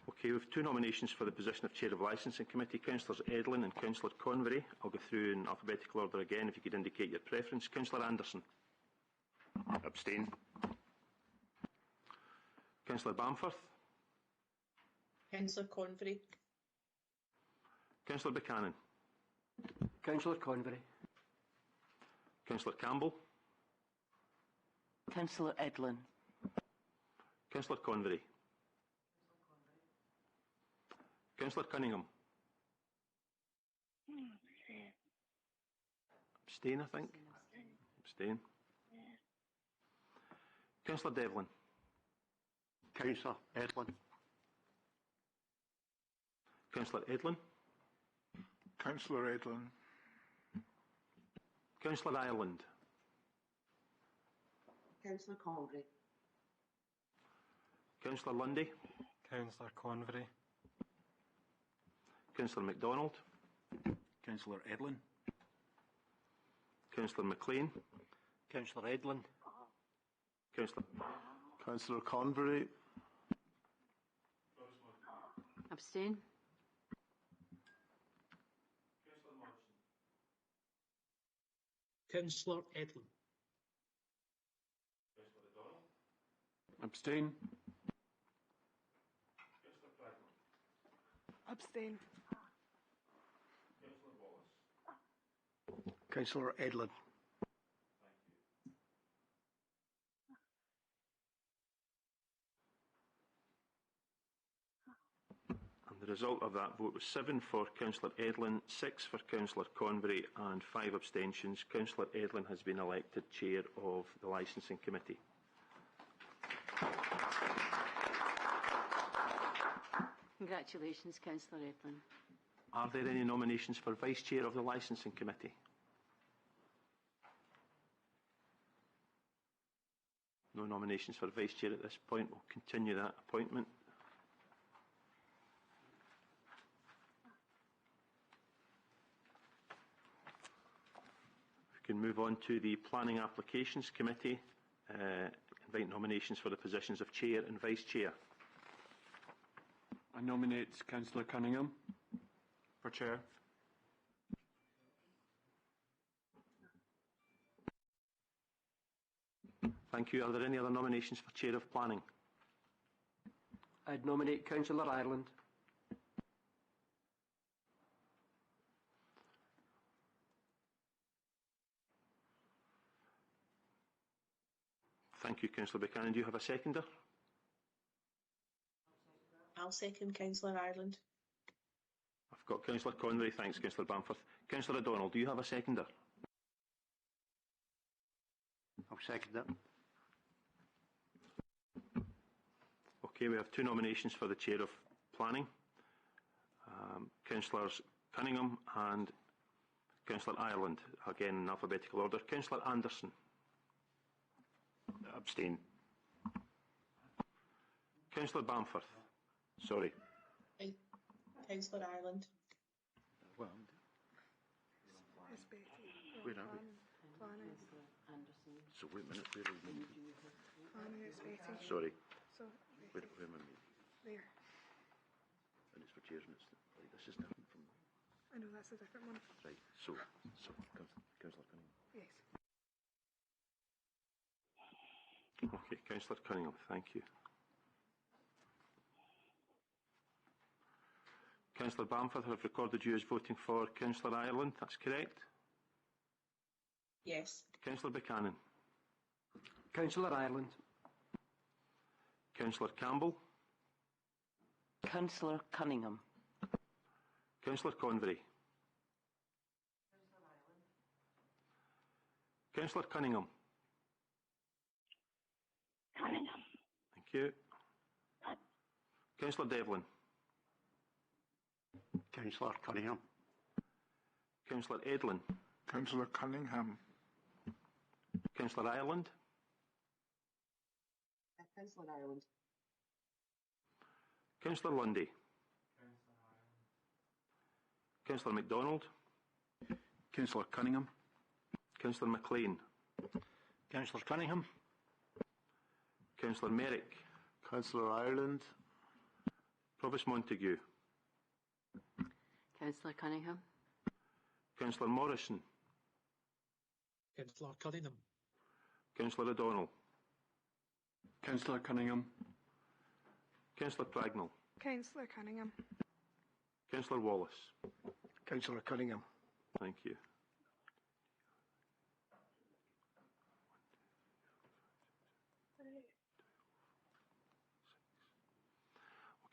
Okay, we have two nominations for the position of Chair of Licensing Committee, Councillors Edlin and Councillor Convery. I'll go through in alphabetical order again, if you could indicate your preference. Councillor Anderson. Abstain. Councillor Bamforth. Councillor Convery. Councillor Buchanan. Councillor Convery. Councillor Campbell. Councillor Edlin. Councillor Convery. Councillor Cunningham. Abstain, I think. Abstain. Councillor Devlin. Councillor Edlin. Councillor Edlin. Councillor Edlin. Councillor Ireland. Councillor Convery. Councillor Lundy. Councillor Convery. Councillor MacDonald. Councillor Edlin. Councillor McLean. Councillor Edlin. Councillor Convery. Abstain. Councillor Edlin. Abstain. Abstain. Councillor Edlin. And the result of that vote was 7 for Councillor Edlin, 6 for Councillor Convery and 5 abstentions. Councillor Edlin has been elected Chair of the Licensing Committee. Congratulations, Councillor Edlin. Are there any nominations for Vice Chair of the Licensing Committee? No nominations for Vice Chair at this point. We'll continue that appointment. We can move on to the Planning Applications Committee. Invite nominations for the positions of Chair and Vice Chair. I nominate Councillor Cunningham for Chair. Thank you. Are there any other nominations for Chair of Planning? I'd nominate Councillor Ireland. Thank you, Councillor Buchanan. Do you have a seconder? I'll second Councillor Ireland. I've got Councillor Convery. Thanks, Councillor Bamforth. Councillor O'Donnell, do you have a seconder? I'll second it. Okay, we have two nominations for the Chair of Planning. Councillors Cunningham and Councillor Ireland, again in alphabetical order. Councillor Anderson. Abstain. Councillor Bamforth. Sorry. Councillor Ireland. Well, It's Betty. where are we? Planning. So wait a minute, where are we? Planning is Betty. Sorry, So, where am I? there. And it's for chairs, and it's right, this is different from I know that's a different one. right. So Councillor Cunningham. Yes. Okay, Councillor Cunningham, thank you. Councillor Bamforth, I've recorded you as voting for Councillor Ireland, that's correct? Yes. Councillor Buchanan. Councillor Ireland. Councillor Campbell. Councillor Cunningham. Councillor Convery. Councillor Cunningham. Cunningham. Thank you. Councillor Devlin. Councillor Cunningham. Councillor Edlin. Councillor Cunningham. Councillor Ireland. Councillor Ireland. Councillor Lundy. Councillor MacDonald. Councillor Cunningham. Councillor McLean. Councillor Cunningham. Councillor Merrick. Councillor Ireland. Provost Montague. Councillor Cunningham. Councillor Morrison. Councillor Cunningham. Councillor O'Donnell. Councillor Cunningham. Councillor Pragnell. Councillor Cunningham. Councillor Wallace. Councillor Cunningham. Thank you.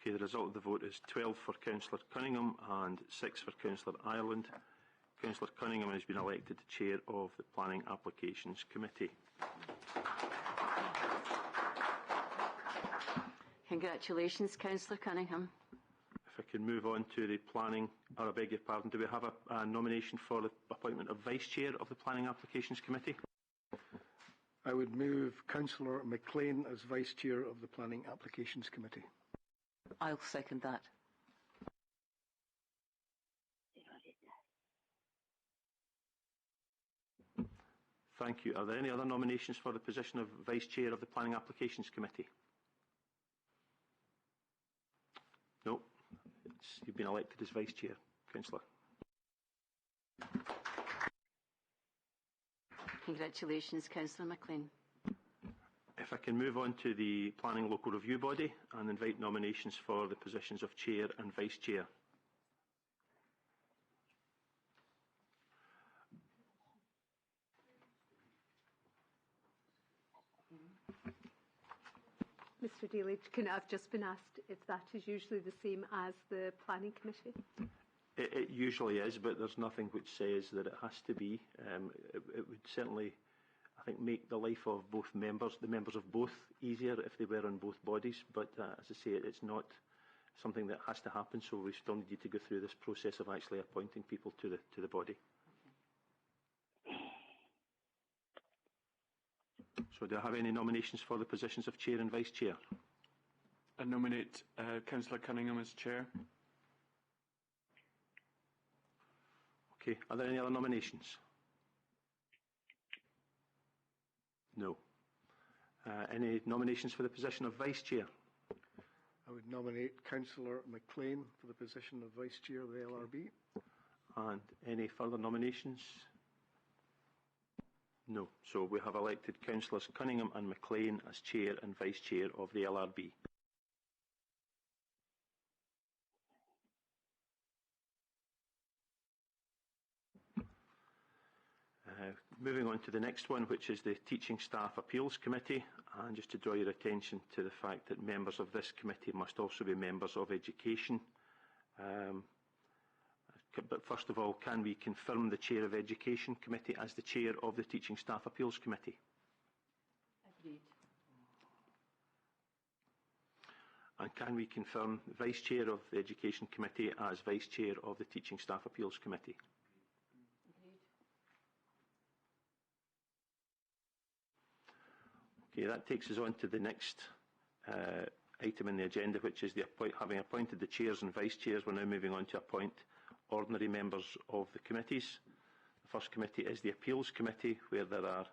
Okay, the result of the vote is 12 for Councillor Cunningham and 6 for Councillor Ireland. Councillor Cunningham has been elected Chair of the Planning Applications Committee. Congratulations, Councillor Cunningham. If I can move on to the planning, or I beg your pardon, do we have a nomination for the appointment of Vice Chair of the Planning Applications Committee? I would move Councillor McLean as Vice Chair of the Planning Applications Committee. I'll second that. Thank you. Are there any other nominations for the position of Vice Chair of the Planning Applications Committee? No. You've been elected as Vice Chair, Councillor. Congratulations, Councillor McLean. If I can move on to the Planning Local Review Body and invite nominations for the positions of Chair and Vice Chair. Mr Daly, I've just been asked if that is usually the same as the Planning Committee. It usually is, but there's nothing which says that it has to be. It would certainly, I think, make the life of both members, the members of both, easier if they were in both bodies. But as I say, it's not something that has to happen. So we still need you to go through this process of actually appointing people to the body. So do I have any nominations for the positions of Chair and Vice Chair? I nominate Councillor Cunningham as Chair. Okay, are there any other nominations? No. Any nominations for the position of Vice Chair? I would nominate Councillor McLean for the position of Vice Chair of the LRB. And any further nominations? No. So we have elected Councillors Cunningham and McLean as Chair and Vice Chair of the LRB. Moving on to the next one, which is the Teaching Staff Appeals Committee, and just to draw your attention to the fact that members of this committee must also be members of Education. but first of all, can we confirm the Chair of Education Committee as the Chair of the Teaching Staff Appeals Committee? Agreed. And can we confirm Vice Chair of the Education Committee as Vice Chair of the Teaching Staff Appeals Committee? Agreed. Okay, that takes us on to the next item in the agenda, which is having appointed the chairs and vice chairs, we're now moving on to appoint ordinary members of the committees. The first committee is the Appeals Committee, where there are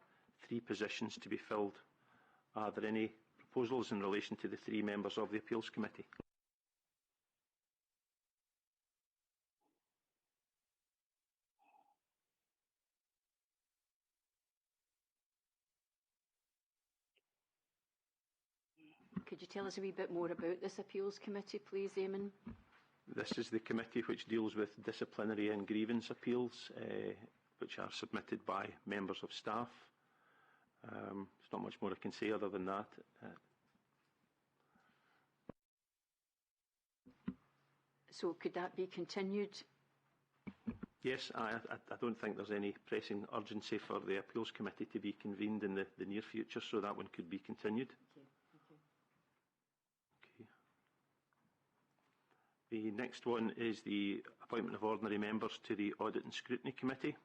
3 positions to be filled. Are there any proposals in relation to the 3 members of the Appeals Committee? Could you tell us a wee bit more about this Appeals Committee, please, Eamon? This is the committee which deals with disciplinary and grievance appeals, which are submitted by members of staff. There's not much more I can say other than that. So could that be continued? Yes, I don't think there's any pressing urgency for the Appeals Committee to be convened in the near future, so that one could be continued. Okay. Okay. The next one is the appointment of ordinary members to the Audit and Scrutiny Committee,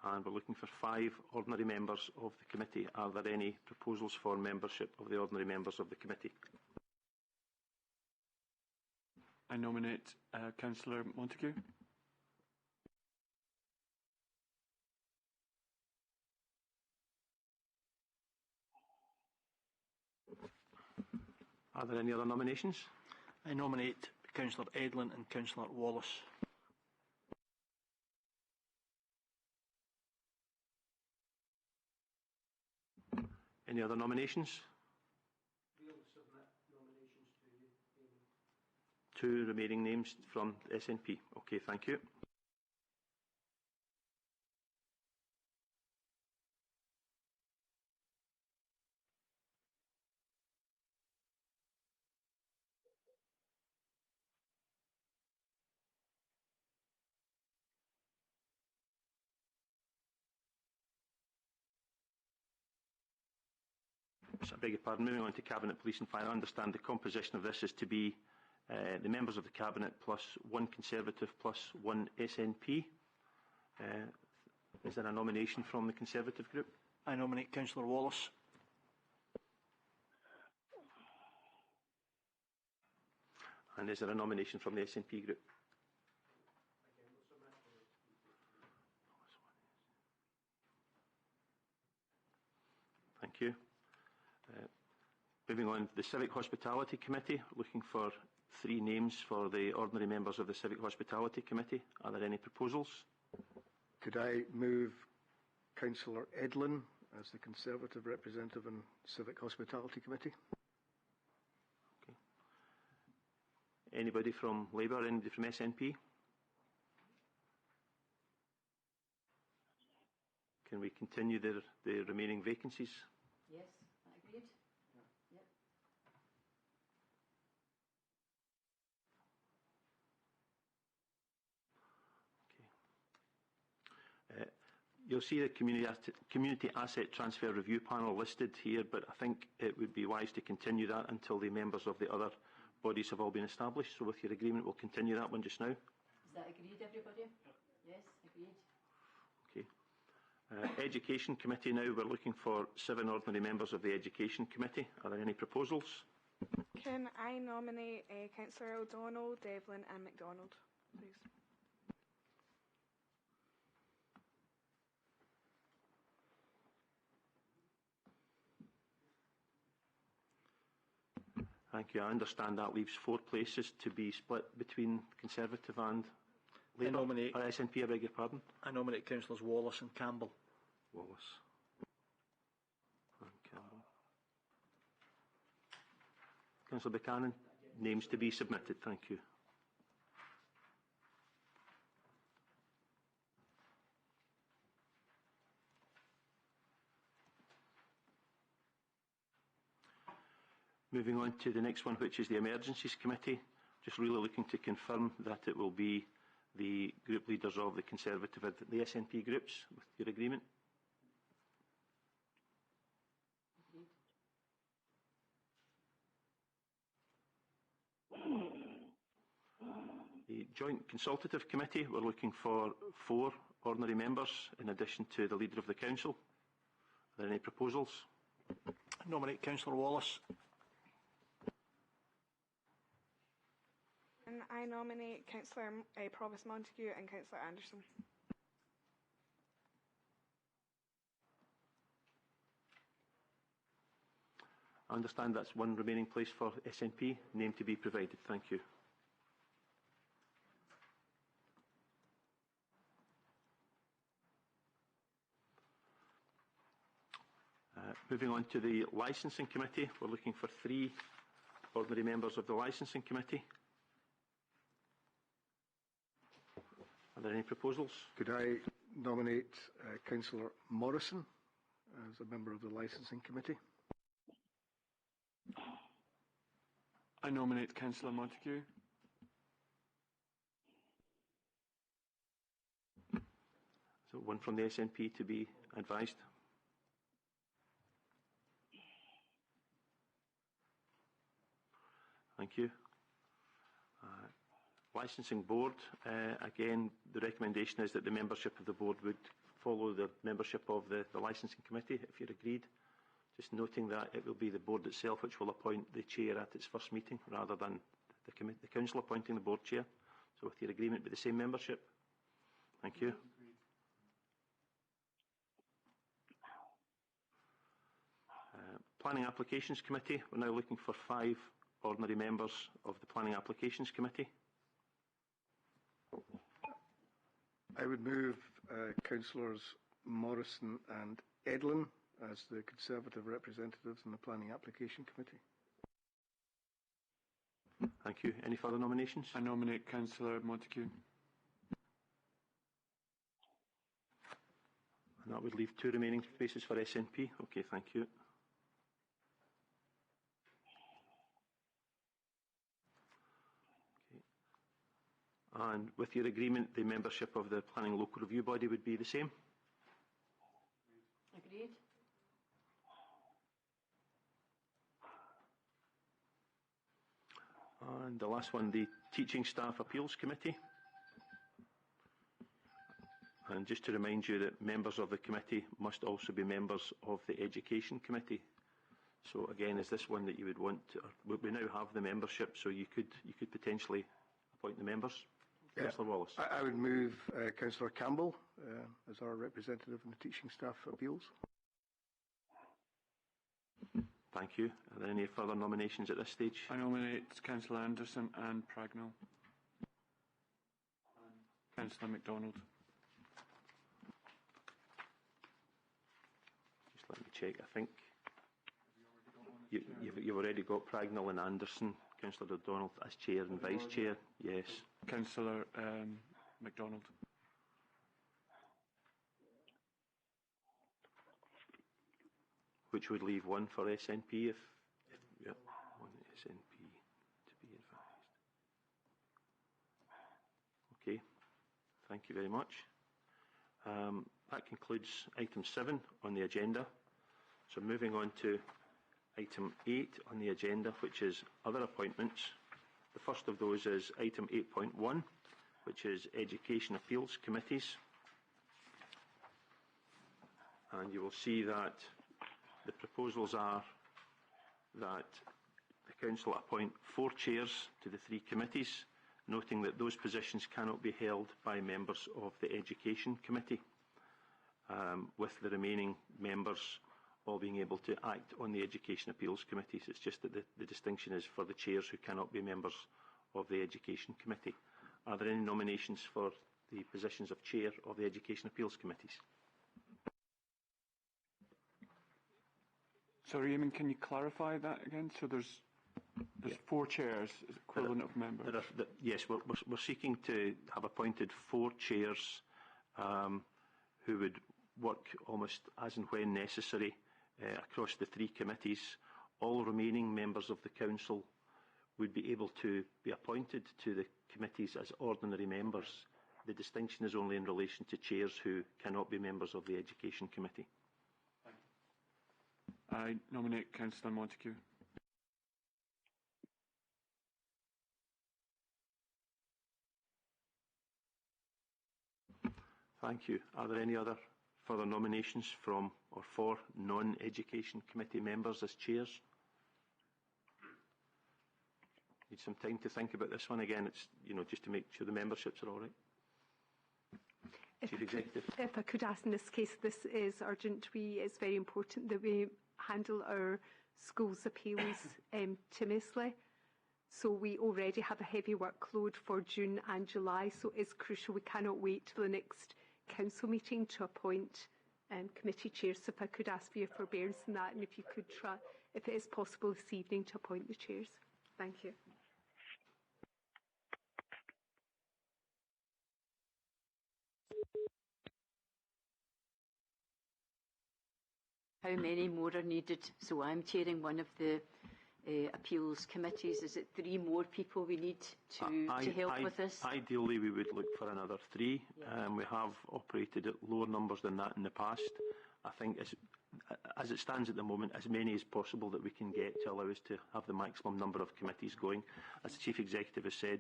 and we're looking for 5 ordinary members of the committee. Are there any proposals for membership of the ordinary members of the committee? I nominate Councillor Montague. Are there any other nominations? I nominate Councillor Edlin and Councillor Wallace. Any other nominations? We'll submit nominations to you. 2 remaining names from the SNP. Okay, thank you. I beg your pardon, moving on to Cabinet, Police and Fire. I understand the composition of this is to be the members of the Cabinet plus 1 Conservative plus 1 SNP. Is there a nomination from the Conservative group? I nominate Councillor Wallace. And is there a nomination from the SNP group? Thank you. Moving on to the Civic Hospitality Committee, looking for 3 names for the ordinary members of the Civic Hospitality Committee. Are there any proposals? Could I move Councillor Edlin as the Conservative representative in Civic Hospitality Committee? Okay. Anybody from Labour? Anybody from SNP? Can we continue the remaining vacancies? Yes, agreed. Yep. Okay. You'll see the Community Asset Transfer Review Panel listed here, but I think it would be wise to continue that until the members of the other bodies have all been established. So with your agreement, we'll continue that one just now. Is that agreed, everybody? Yes, agreed. Okay. Education Committee now, we're looking for 7 ordinary members of the Education Committee. Are there any proposals? Can I nominate Councillor O'Donnell, Devlin and MacDonald, please? Thank you. I understand that leaves 4 places to be split between Conservative and Labour. SNP, I beg your pardon. I nominate Councillors Wallace and Campbell. Wallace and Campbell. Councillor Buchanan, names to be submitted. Thank you. Moving on to the next one, which is the Emergencies Committee. Just really looking to confirm that it will be the group leaders of the Conservative and the SNP groups, with your agreement? The Joint Consultative Committee, we're looking for 4 ordinary members in addition to the Leader of the Council. Are there any proposals? I nominate Councillor Wallace. And I nominate Councillor Provost Montague and Councillor Anderson. I understand that's one remaining place for SNP. Name to be provided. Thank you. Moving on to the Licensing Committee, we're looking for 3 ordinary members of the Licensing Committee. Are there any proposals? Could I nominate Councillor Morrison as a member of the Licensing Committee? I nominate Councillor Montague. So one from the SNP to be advised. Thank you. Licensing Board, again, the recommendation is that the membership of the board would follow the membership of the Licensing Committee, if you're agreed. Just noting that it will be the board itself which will appoint the chair at its first meeting, rather than the council appointing the board chair. So with your agreement with the same membership. Thank you. Planning Applications Committee, we're now looking for 5 ordinary members of the Planning Applications Committee. I would move Councillors Morrison and Edlin as the Conservative representatives in the Planning Application Committee. Thank you. Any further nominations? I nominate Councillor Montague. And that would leave 2 remaining spaces for SNP. Okay, thank you. And with your agreement, the membership of the Planning Local Review Body would be the same? Agreed. And the last one, the Teaching Staff Appeals Committee. And just to remind you that members of the committee must also be members of the Education Committee. So again, is this one that you would want to, we now have the membership, so you could potentially appoint the members? Councillor Wallace. I would move Councillor Campbell as our representative in the Teaching Staff Appeals. Thank you. Are there any further nominations at this stage? I nominate Councillor Anderson and Pragnell. Councillor MacDonald. Just let me check. I think you've already got Pragnell and Anderson. Councillor O'Donnell as chair and vice chair. Yes. Councillor MacDonald. Which would leave 1 for SNP if yeah, 1 SNP to be advised. Okay, thank you very much. That concludes item 7 on the agenda. So moving on to item 8 on the agenda, which is other appointments. The first of those is item 8.1, which is Education Appeals Committees. And you will see that the proposals are that the Council appoint 4 chairs to the 3 committees, noting that those positions cannot be held by members of the Education Committee, with the remaining members all being able to act on the Education Appeals Committees. It's just that the distinction is for the chairs who cannot be members of the Education Committee. Are there any nominations for the positions of chair of the Education Appeals Committees? Sorry, Eamon, can you clarify that again? So there's 4 chairs, equivalent of members. Yes, we're seeking to have appointed 4 chairs who would work almost as and when necessary across the 3 committees. All remaining members of the Council would be able to be appointed to the committees as ordinary members The distinction is only in relation to chairs who cannot be members of the Education Committee. I nominate Councillor Montague. Thank you. Are there any other further nominations from or for non-Education Committee members as chairs? Need some time to think about this one again. It's, just to make sure the memberships are all right. Chief Executive. If I could ask, in this case, this is urgent. It's very important that we handle our schools' appeals timely. So we already have a heavy workload for June and July, so it's crucial. We cannot wait till the next council meeting to appoint committee chairs. So if I could ask for your forbearance in that, and if you could try, if it is possible this evening, to appoint the chairs. Thank you. How many more are needed? So I'm chairing one of the appeals committees. Is it 3 more people we need to help with this? Ideally, we would look for another 3. Yeah. We have operated at lower numbers than that in the past. I think as it stands at the moment, as many as possible that we can get to allow us to have the maximum number of committees going. As the Chief Executive has said,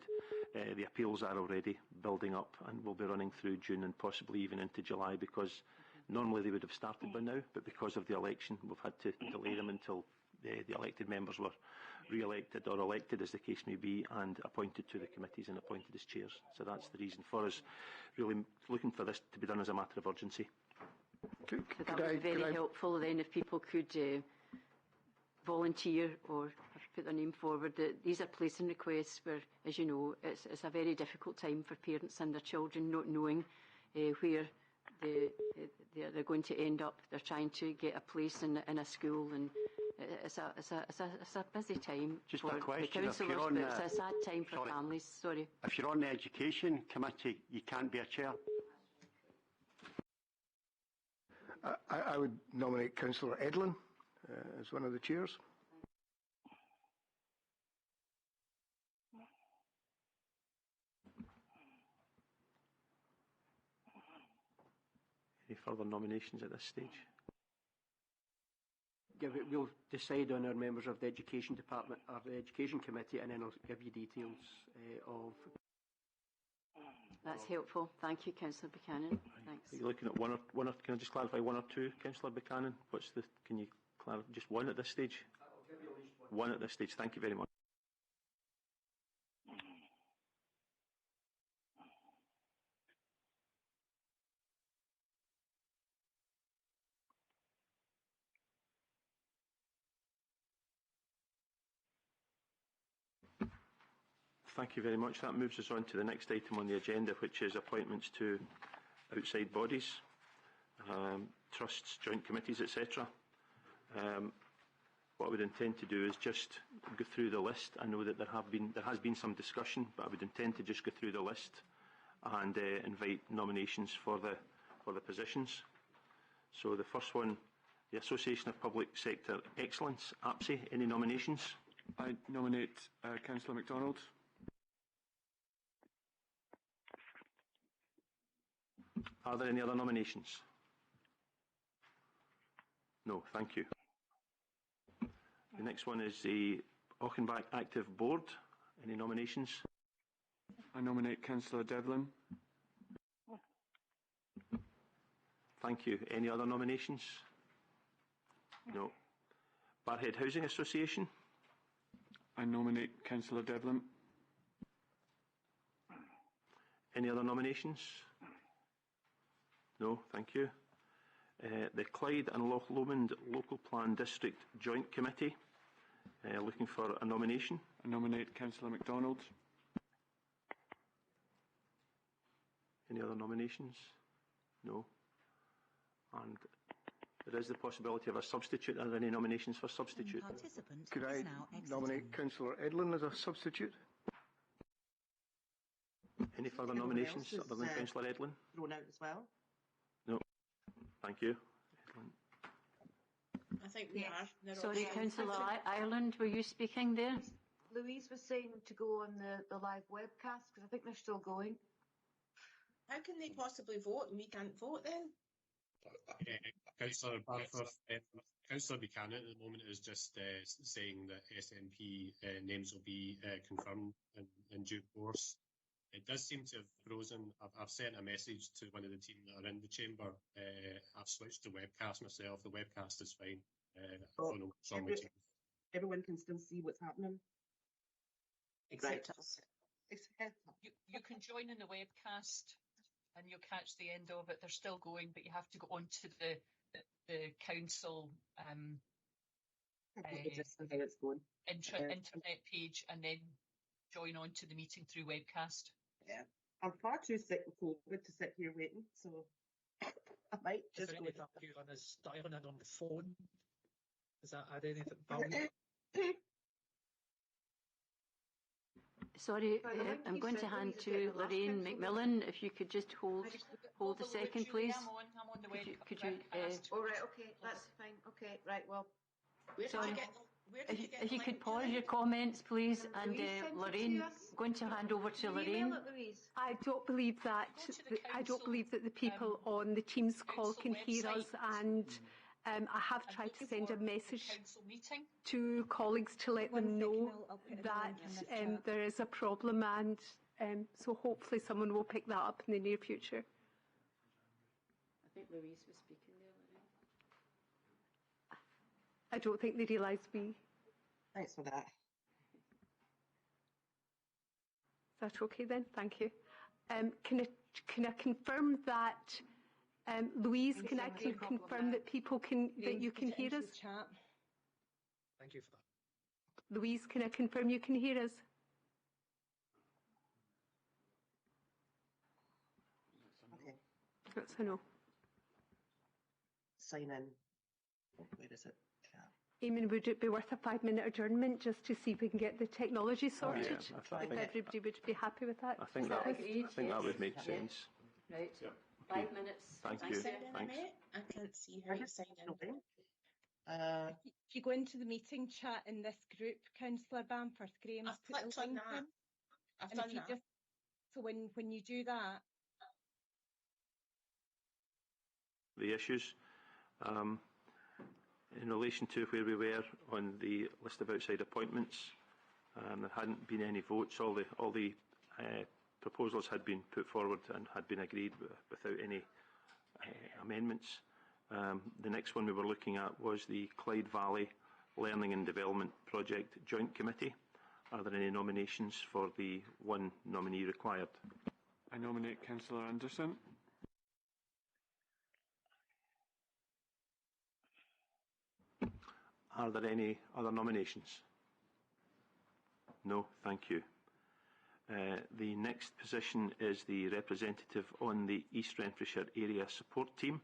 the appeals are already building up and will be running through June and possibly even into July, because normally they would have started by now, but because of the election, we've had to delay them until the elected members were re-elected or elected, as the case may be, and appointed to the committees and appointed as chairs. So that's the reason for us really looking for this to be done as a matter of urgency. So that would be very helpful then if people could volunteer or put their name forward. These are placing requests where, as you know, it's a very difficult time for parents and their children not knowing where they're going to end up. They're trying to get a place in a school, and it's a busy time Just for a question. the councillors, but it's a sad time for families. Sorry. If you're on the Education Committee, you can't be a chair. I would nominate Councillor Edlin as one of the chairs. Any further nominations at this stage? We'll decide on our members of the Education Department or the Education Committee, and then I'll give you details of. That's helpful. Thank you, Councillor Buchanan. Thanks. Are you looking at one or can I just clarify 1 or 2, Councillor Buchanan? Can you clarify just 1 at this stage? I'll give you at least 1 at this stage. Thank you very much. Thank you very much. That moves us on to the next item on the agenda, which is appointments to outside bodies, trusts, joint committees, etc. What I would intend to do is just go through the list. I know that there has been some discussion, but I would intend to just go through the list and invite nominations for the positions. So the first one, the Association of Public Sector Excellence, APSI. Any nominations? I nominate Councillor MacDonald. Are there any other nominations? No, thank you. The next one is the Auchenbach Active Board. Any nominations? I nominate Councillor Devlin. Thank you. Any other nominations? No. Barrhead Housing Association. I nominate Councillor Devlin. Any other nominations? No, thank you. The Clyde and Loch Lomond Local Plan District Joint Committee, looking for a nomination. I nominate Councillor MacDonald. Any other nominations? No. And there is the possibility of a substitute. Are there any nominations for substitute? Could I nominate Councillor Edlin as a substitute? Any further nominations other than Councillor Edlin? Thrown out as well. No. Thank you. I think we are. Sorry, Councillor Ireland, were you speaking there? Louise was saying to go on the live webcast, because I think they're still going. How can they possibly vote and we can't vote then? Councillor Barforth, Councillor Buchanan at the moment is just saying that SNP names will be confirmed in due course. It does seem to have frozen. I've sent a message to one of the team that are in the chamber. I've switched to webcast myself. The webcast is fine. I don't know what's wrong with you. Everyone can still see what's happening. Except us. You can join in the webcast and you'll catch the end of it. They're still going, but you have to go onto the council internet page and then join on to the meeting through webcast. Yeah. I'm far too sick with COVID to sit here waiting, so I might just go. Is there anything on his dialing in on the phone? Does that add anything value? Sorry, I'm going to hand to Lorraine McMillan. If you could just hold a second, please. I'm on the webcast. Could you? All right. Okay. That's fine. Okay. Right. Well. Sorry. If you could pause your comments, please, and Lorraine, I'm going to hand over to Lorraine. I don't believe that the people on the Teams call can hear us, and I have tried to send a message to colleagues to let them know that there is a problem, and so hopefully someone will pick that up in the near future. I think Louise was speaking there, Lorraine. I don't think they realise we. Thanks for that. Is that okay then? Thank you. Can I confirm that, Louise? Can I confirm that people can you can hear us? Thank you for that. Louise, can I confirm you can hear us? Okay. That's a no. Sign in. Where is it? Eamon, would it be worth a 5-minute adjournment just to see if we can get the technology sorted? I think everybody would be happy with that. I think that would make sense. Right. Yeah. 5 minutes. Thank you. Thanks. I can't see how you sign in. If you go into the meeting chat in this group, Councillor Bamforth, Graham's I've clicked on that. I've done that. So when you do that, the issues. In relation to where we were on the list of outside appointments, there hadn't been any votes. All the proposals had been put forward and had been agreed without any amendments. The next one we were looking at was the Clyde Valley Learning and Development Project Joint Committee. Are there any nominations for the one nominee required? I nominate Councillor Anderson. Are there any other nominations? No, thank you. The next position is the representative on the East Renfrewshire Area Support Team.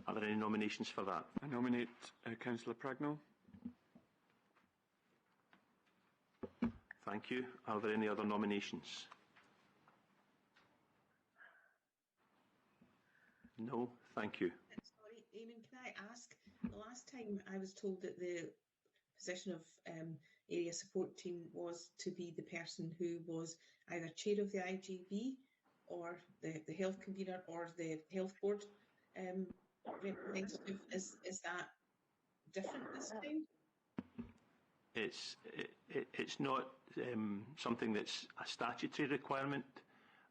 Are there any nominations for that? I nominate Councillor Pragnell. Thank you. Are there any other nominations? No, thank you. Sorry, Eamon, can I ask? The last time I was told that the position of area support team was to be the person who was either chair of the IGB or the health convener or the health board representative. Is that different this time? It's not something that's a statutory requirement.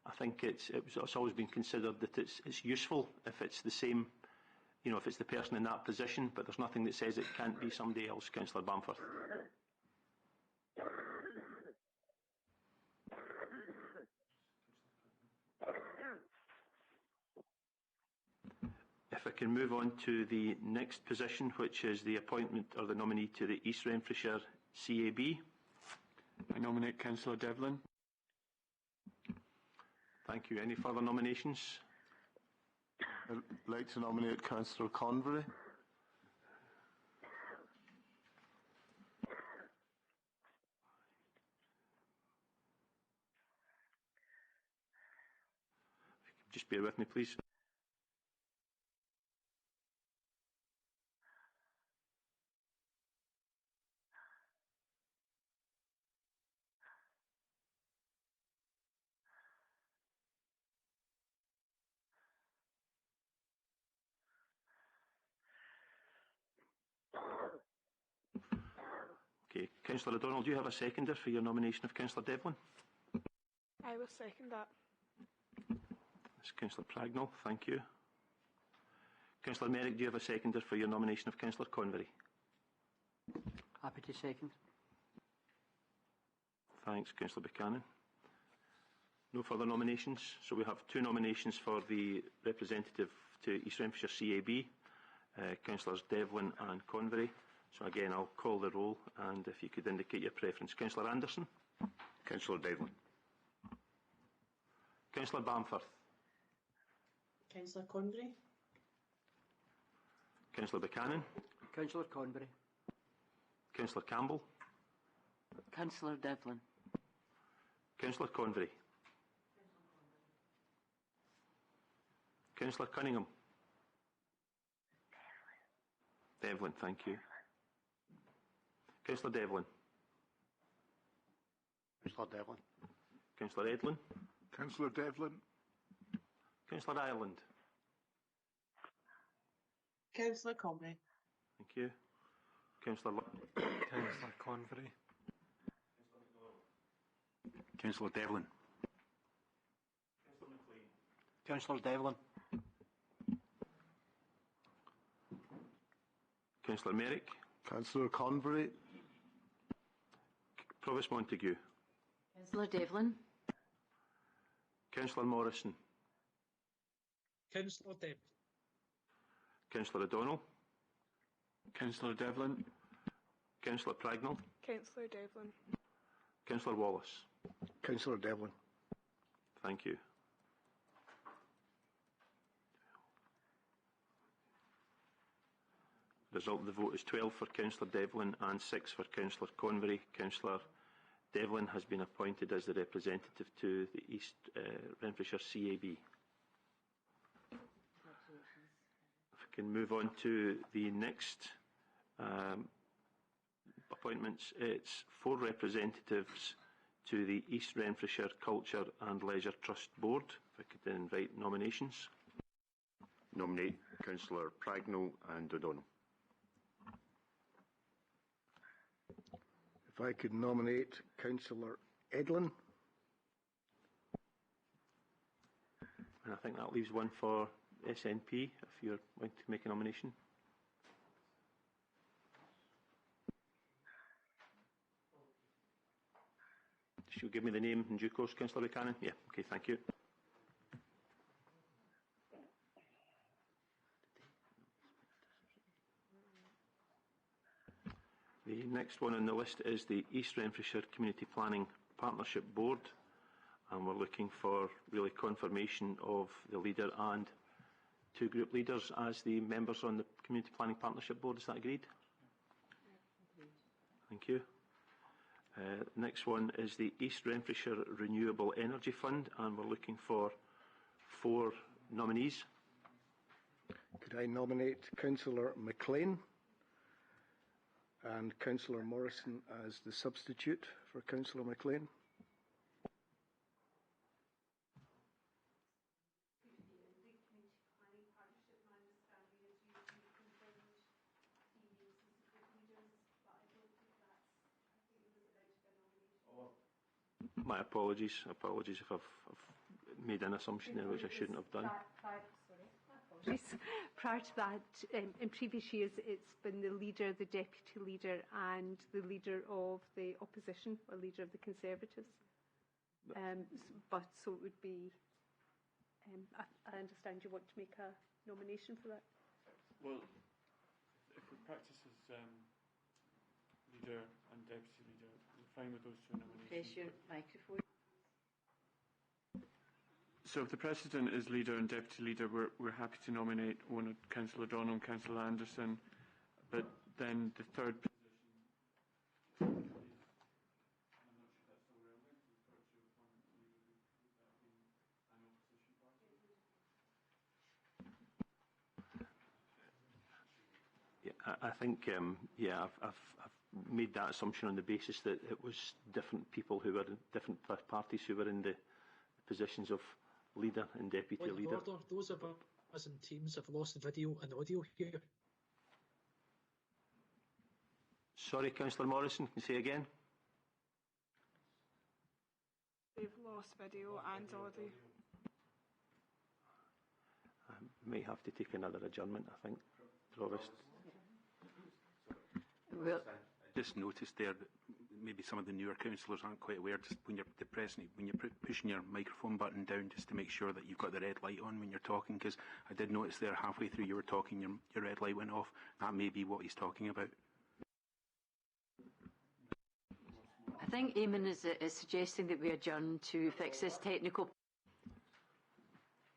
I think it's always been considered that it's useful if it's the same. You know, if it's the person in that position, but there's nothing that says it can't be somebody else, Councillor Bamforth. If I can move on to the next position, which is the appointment or the nominee to the East Renfrewshire CAB. I nominate Councillor Devlin. Thank you. Any further nominations? I'd like to nominate Councillor Convery. Just bear with me, please. Councillor O'Donnell, do you have a seconder for your nomination of Councillor Devlin? I will second that. That's Councillor Pragnell, thank you. Councillor Merrick, do you have a seconder for your nomination of Councillor Convery? Happy to second. Thanks, Councillor Buchanan. No further nominations, so we have 2 nominations for the representative to East Renfrewshire CAB, Councillors Devlin and Convery. So again, I'll call the roll, and if you could indicate your preference. Councillor Anderson? Councillor Devlin. Councillor Bamforth? Councillor Convery. Councillor Buchanan? Councillor Convery. Councillor Campbell? Councillor Devlin. Councillor Convery? Councillor Cunningham? Devlin, thank you. Councillor Devlin? Councillor Devlin. Councillor Edlin? Councillor Devlin. Councillor Ireland? Councillor Convery. Thank you. Councillor Councillor Convery. Councillor Devlin. Councillor Devlin. Councillor Merrick? Councillor Convery. Provost Montague? Councillor Devlin. Councillor Morrison? Councillor Devlin. Councillor O'Donnell? Councillor Devlin. Councillor Pragnell? Councillor Devlin. Councillor Wallace? Councillor Devlin. Thank you. The result of the vote is 12 for Councillor Devlin and 6 for Councillor Convery. Councillor Devlin has been appointed as the representative to the East Renfrewshire CAB. If we can move on to the next appointments, it's 4 representatives to the East Renfrewshire Culture and Leisure Trust Board. If I could then invite nominations. Nominate Councillor Pragnell and O'Donnell. If I could nominate Councillor Edlin. And I think that leaves one for SNP, if you're going to make a nomination. She'll give me the name in due course, Councillor Buchanan? Yeah, okay, thank you. The next one on the list is the East Renfrewshire Community Planning Partnership Board, and we're looking for really confirmation of the leader and 2 group leaders as the members on the Community Planning Partnership Board. Is that agreed? Thank you. Next one is the East Renfrewshire Renewable Energy Fund, and we're looking for 4 nominees. Could I nominate Councillor McLean and Councillor Morrison as the substitute for Councillor McLean? My apologies if I've made an assumption there which I shouldn't have done. Prior to that, in previous years, it's been the leader, the deputy leader, and the leader of the opposition, or leader of the Conservatives. But so it would be. I understand you want to make a nomination for that. Well, if we practice as leader and deputy leader, we're fine with those 2 nominations. Press your microphone. So if the President is leader and deputy leader, we're happy to nominate one of Councillor O'Donnell and Councillor Anderson, but then the 3rd position is, I'm not sure that's still relevant, the 3rd to appointment, would that be an opposition party? Yeah, I think, I've made that assumption on the basis that it was different people who were in different parties who were in the positions of leader and deputy leader. Order. Those of us in teams have lost video and audio here. Sorry, Councillor Morrison, can you say again? They've lost video and audio. I may have to take another adjournment, I think. Provost. Well, I just noticed there that maybe some of the newer councillors aren't quite aware, just when you're pushing your microphone button down, just to make sure that you've got the red light on when you're talking, because I did notice there halfway through you were talking, your red light went off. That may be what he's talking about. I think Eamon is suggesting that we adjourn to fix this technical.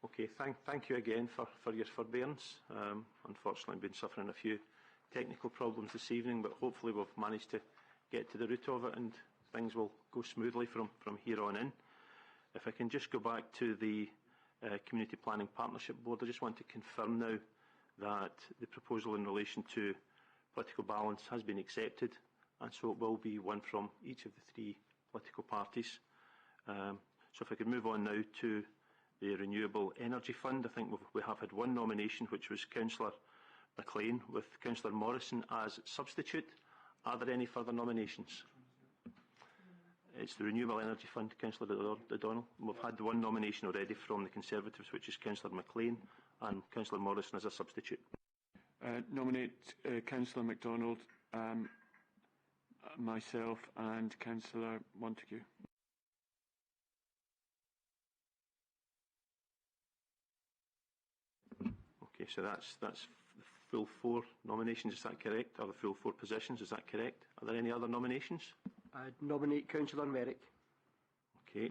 Okay, thank you again for your forbearance. Unfortunately, I've been suffering a few technical problems this evening, but hopefully we've managed to get to the root of it and things will go smoothly from here on in. If I can just go back to the Community Planning Partnership Board, I just want to confirm now that the proposal in relation to political balance has been accepted, and so it will be one from each of the three political parties. So if I could move on now to the Renewable Energy Fund, I think we have had one nomination, which was Councillor McLean, with Councillor Morrison as substitute. Are there any further nominations? It's the Renewable Energy Fund, Councillor O'Donnell. We've had one nomination already from the Conservatives, which is Councillor McLean, and Councillor Morrison as a substitute. Nominate Councillor MacDonald, myself and Councillor Montague. Okay, so that's the full 4 nominations, is that correct? Or the full 4 positions, is that correct? Are there any other nominations? I'd nominate Councillor Merrick. Okay.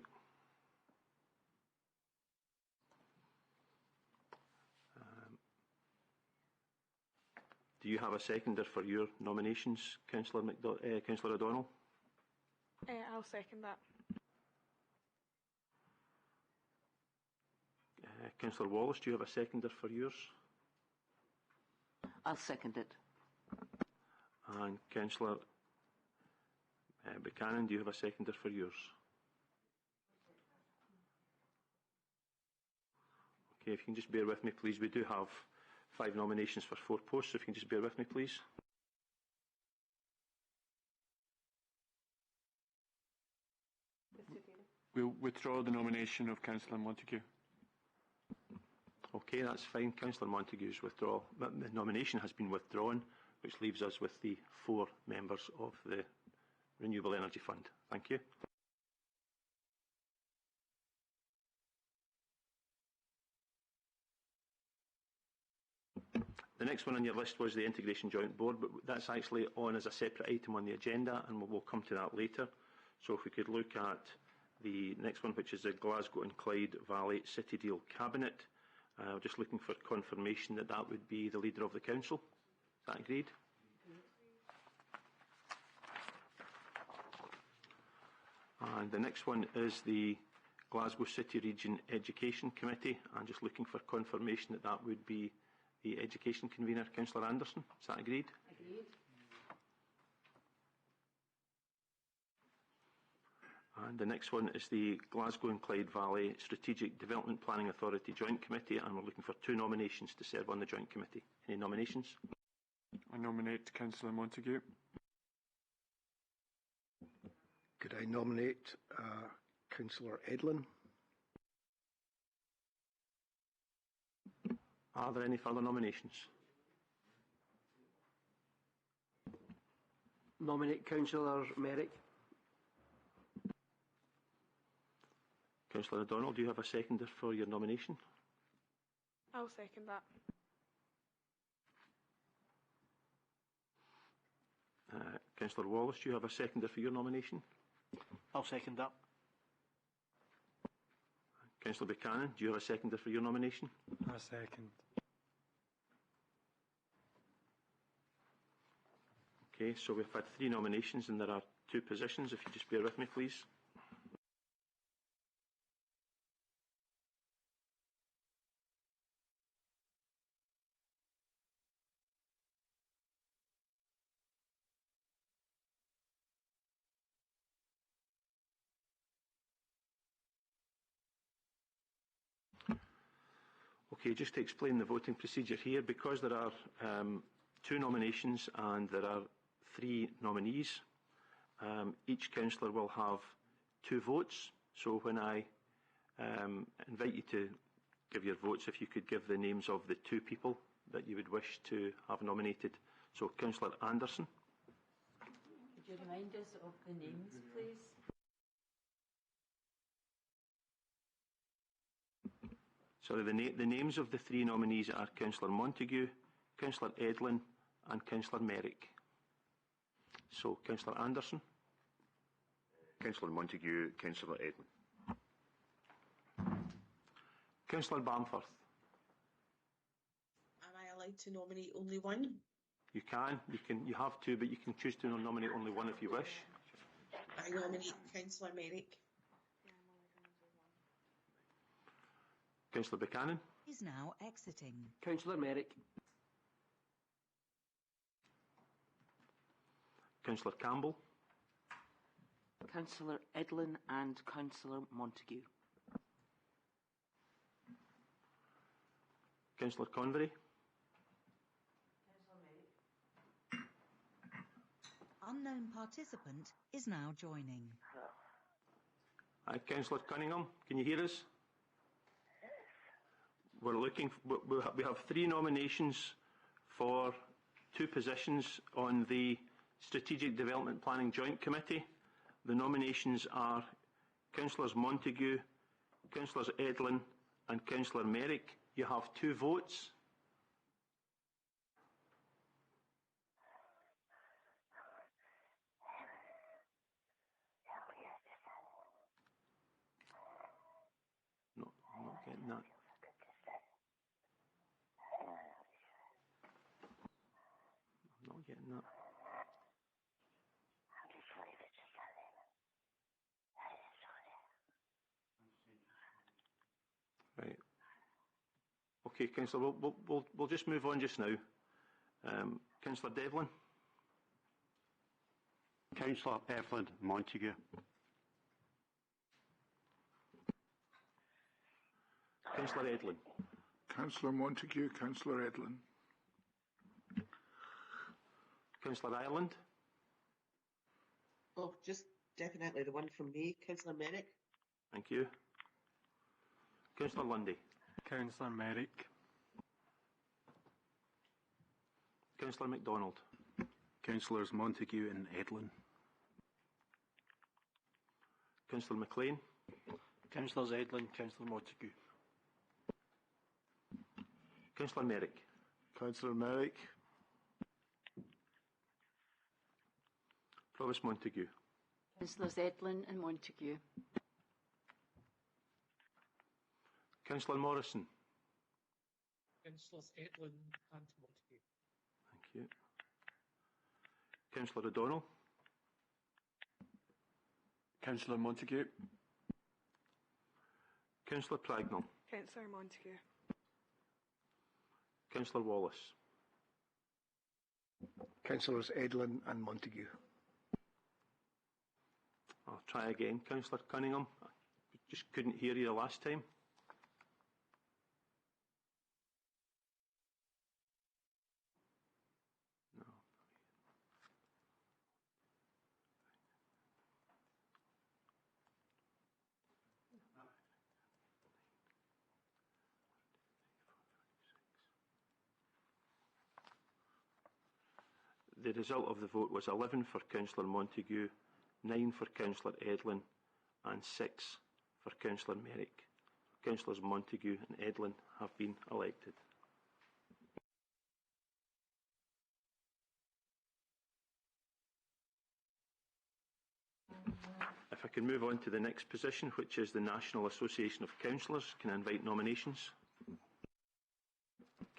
Do you have a seconder for your nominations, Councillor O'Donnell? I'll second that. Councillor Wallace, do you have a seconder for yours? I'll second it. And Councillor Buchanan, do you have a seconder for yours? Okay, if you can just bear with me, please. We do have 5 nominations for 4 posts, so if you can just bear with me, please. We'll withdraw the nomination of Councillor Montague. Okay, that's fine. Councillor Montague's the nomination has been withdrawn, which leaves us with the 4 members of the Renewable Energy Fund. Thank you. The next one on your list was the Integration Joint Board, but that's actually on as a separate item on the agenda, and we'll come to that later. So if we could look at the next one, which is the Glasgow and Clyde Valley City Deal Cabinet. Just looking for confirmation that that would be the leader of the council. Is that agreed? And the next one is the Glasgow City Region Education Committee. I'm just looking for confirmation that that would be the education convener, Councillor Anderson. Is that agreed? Agreed. And the next one is the Glasgow and Clyde Valley Strategic Development Planning Authority Joint Committee, and we're looking for 2 nominations to serve on the Joint Committee. Any nominations? I nominate Councillor Montague. Could I nominate Councillor Edlin? Are there any further nominations? Nominate Councillor Merrick. Councillor O'Donnell, do you have a seconder for your nomination? I'll second that. Councillor Wallace, do you have a seconder for your nomination? I'll second that. Councillor Buchanan, do you have a seconder for your nomination? I second. Okay, so we've had 3 nominations and there are 2 positions. If you just bear with me, please. Okay, just to explain the voting procedure here, because there are 2 nominations and there are 3 nominees. Each councillor will have 2 votes, so when I invite you to give your votes, if you could give the names of the 2 people that you would wish to have nominated. So, Councillor Anderson. Could you remind us of the names, please? Sorry, the names of the 3 nominees are Councillor Montague, Councillor Edlin and Councillor Merrick. So, Councillor Anderson. Councillor Montague, Councillor Edlin. Councillor Bamforth. Am I allowed to nominate only one? You can. You have to, but you can choose to nominate only one if you wish. I nominate Councillor Merrick. Councillor Buchanan. Is now exiting. Councillor Merrick. Councillor Campbell. Councillor Edlin and Councillor Montague. Councillor Convery. Unknown participant is now joining. Hi, Councillor Cunningham. Can you hear us? We have 3 nominations for 2 positions on the Strategic Development Planning Joint Committee. The nominations are Councillors Montague, Councillors Edlin and Councillor Merrick. You have 2 votes. No, I'm not getting that. I'm not getting that. Right. Okay, Councillor, we'll just move on just now. Councillor Devlin. Councillor Evelyn Montague. Councillor Edlin. Councillor Montague, Councillor Edlin. Councillor Ireland. Oh, just definitely the one from me, Councillor Merrick. Thank you. Councillor Lundy. Councillor Merrick. Councillor MacDonald. Councillors Montague and Edlin. Councillor McLean. Councillors Edlin, Councillor Montague. Councillor Merrick. Councillor Merrick. Provost Montague. Councillors Edlin and Montague. Councillor Morrison. Councillors Edlin and Montague. Thank you. Councillor O'Donnell. Councillor Montague. Councillor Pragnell. Councillor Montague. Councillor Wallace. Councillors Edlin and Montague. I'll try again. Councillor Cunningham. I just couldn't hear you the last time. No. The result of the vote was 11 for Councillor Montague, 9 for Councillor Edlin and 6 for Councillor Merrick. Councillors Montague and Edlin have been elected. If I can move on to the next position, which is the National Association of Councillors, can I invite nominations?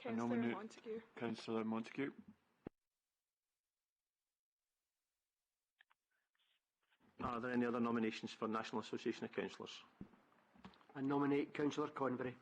Councillor Montague. Councillor Montague. Are there any other nominations for National Association of Councillors? I nominate Councillor Convery.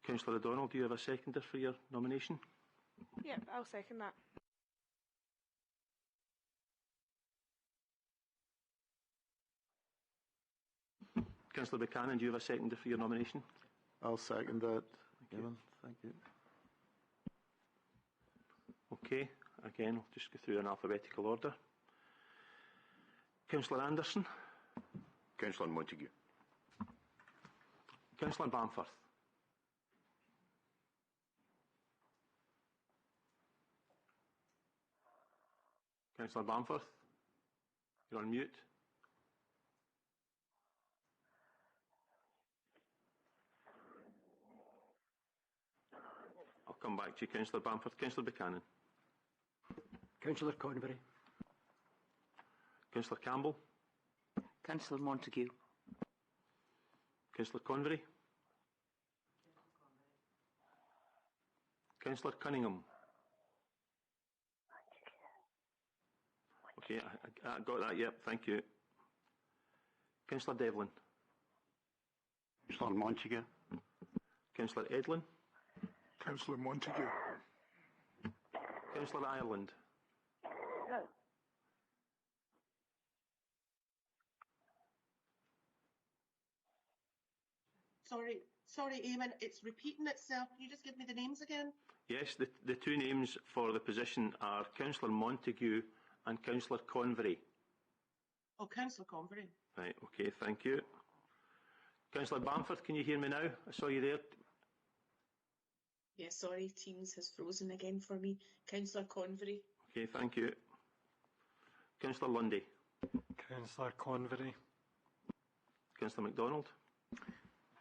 Okay. Councillor O'Donnell, do you have a seconder for your nomination? Yep, I'll second that. Councillor Buchanan, do you have a seconder for your nomination? I'll second that. Thank you. Okay, again, I'll just go through in alphabetical order. Councillor Anderson. Councillor Montague. Councillor Bamforth. Councillor Bamforth, you're on mute. I'll come back to you, Councillor Bamforth. Councillor Buchanan. Councillor Convery. Councillor Campbell. Councillor Montague. Councillor Convery. Councillor Cunningham. Okay, I got that, yep, thank you. Councillor Devlin. Councillor Montague. Councillor Edlin. Councillor Montague. Councillor Ireland. Sorry, Eamon, it's repeating itself. Can you just give me the names again? Yes, the two names for the position are Councillor Montague and Councillor Convery. Oh, Councillor Convery. Right, okay, thank you. Councillor Bamforth, can you hear me now? I saw you there. Yeah, sorry, Teams has frozen again for me. Councillor Convery. Okay, thank you. Councillor Lundy. Councillor Convery. Councillor MacDonald.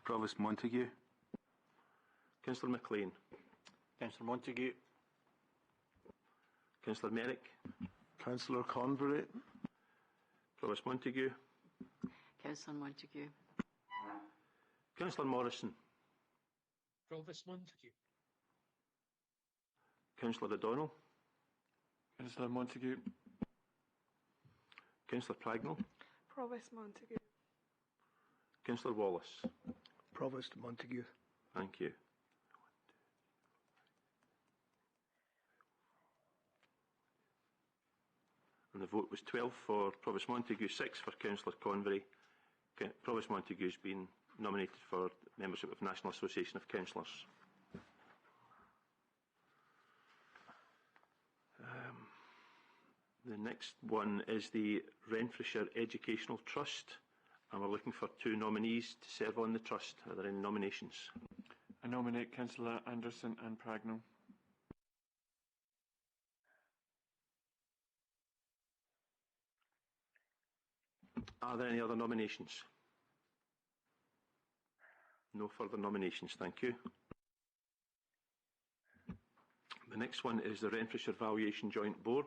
Provost Montague. Councillor McLean. Councillor Montague. Councillor Merrick. Councillor Convery. Provost Montague. Councillor Montague. Councillor Morrison. Provost Montague. Councillor O'Donnell. Councillor Montague. Councillor Pragnell. Provost Montague. Councillor Wallace. Provost Montague. Thank you. And the vote was 12 for Provost Montague, 6 for Councillor Convery. Provost Montague has been nominated for membership of National Association of Councillors. The next one is the Renfrewshire Educational Trust, and we're looking for 2 nominees to serve on the trust. Are there any nominations? I nominate Councillor Anderson and Pragnell. Are there any other nominations? No further nominations, thank you. The next one is the Renfrewshire Valuation Joint Board,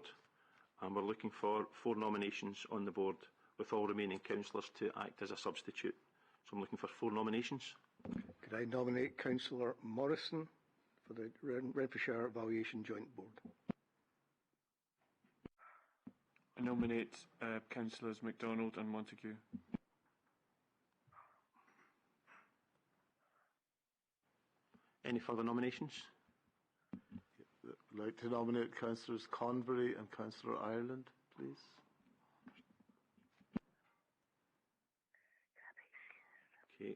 and we're looking for 4 nominations on the board, with all remaining councillors to act as a substitute. So I'm looking for 4 nominations. Could I nominate Councillor Morrison for the Renfrewshire Valuation Joint Board? I nominate Councillors MacDonald and Montague. Any further nominations? I'd like to nominate Councillors Convery and Councillor Ireland, please. Okay.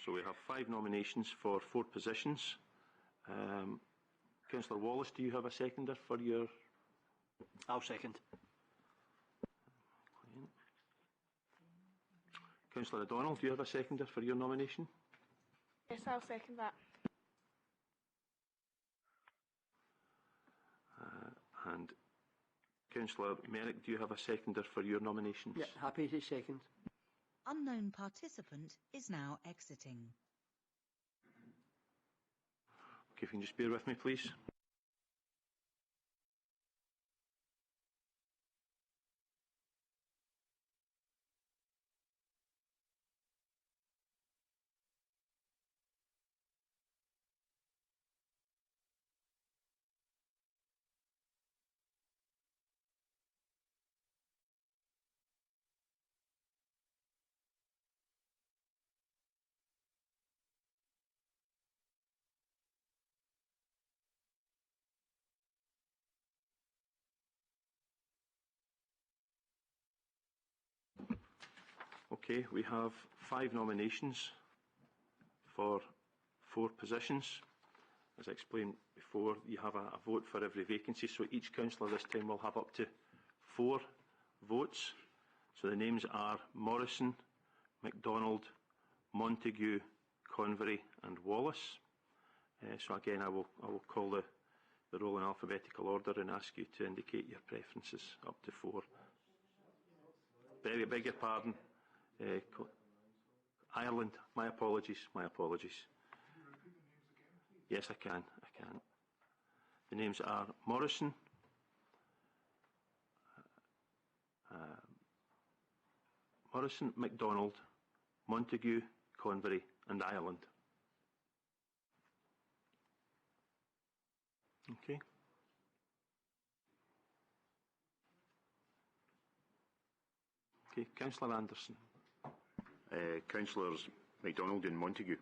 So we have 5 nominations for 4 positions. Councillor Wallace, do you have a seconder for your... I'll second. Councillor O'Donnell, do you have a seconder for your nomination? Yes, I'll second that. And Councillor Merrick, do you have a seconder for your nominations? Yeah, happy to second. Unknown participant is now exiting. Okay, if you can just bear with me, please. Okay, we have 5 nominations for 4 positions. As I explained before, you have a vote for every vacancy, so each councillor this time will have up to 4 votes. So the names are Morrison, MacDonald, Montague, Convery and Wallace. So again, I will call the roll in alphabetical order and ask you to indicate your preferences. Up to 4. Beg your pardon. Ireland. My apologies. My apologies. Yes, I can. The names are Morrison, MacDonald, Montague, Convery and Ireland. Okay. Okay, Councillor Anderson. Councillors MacDonald and Montague.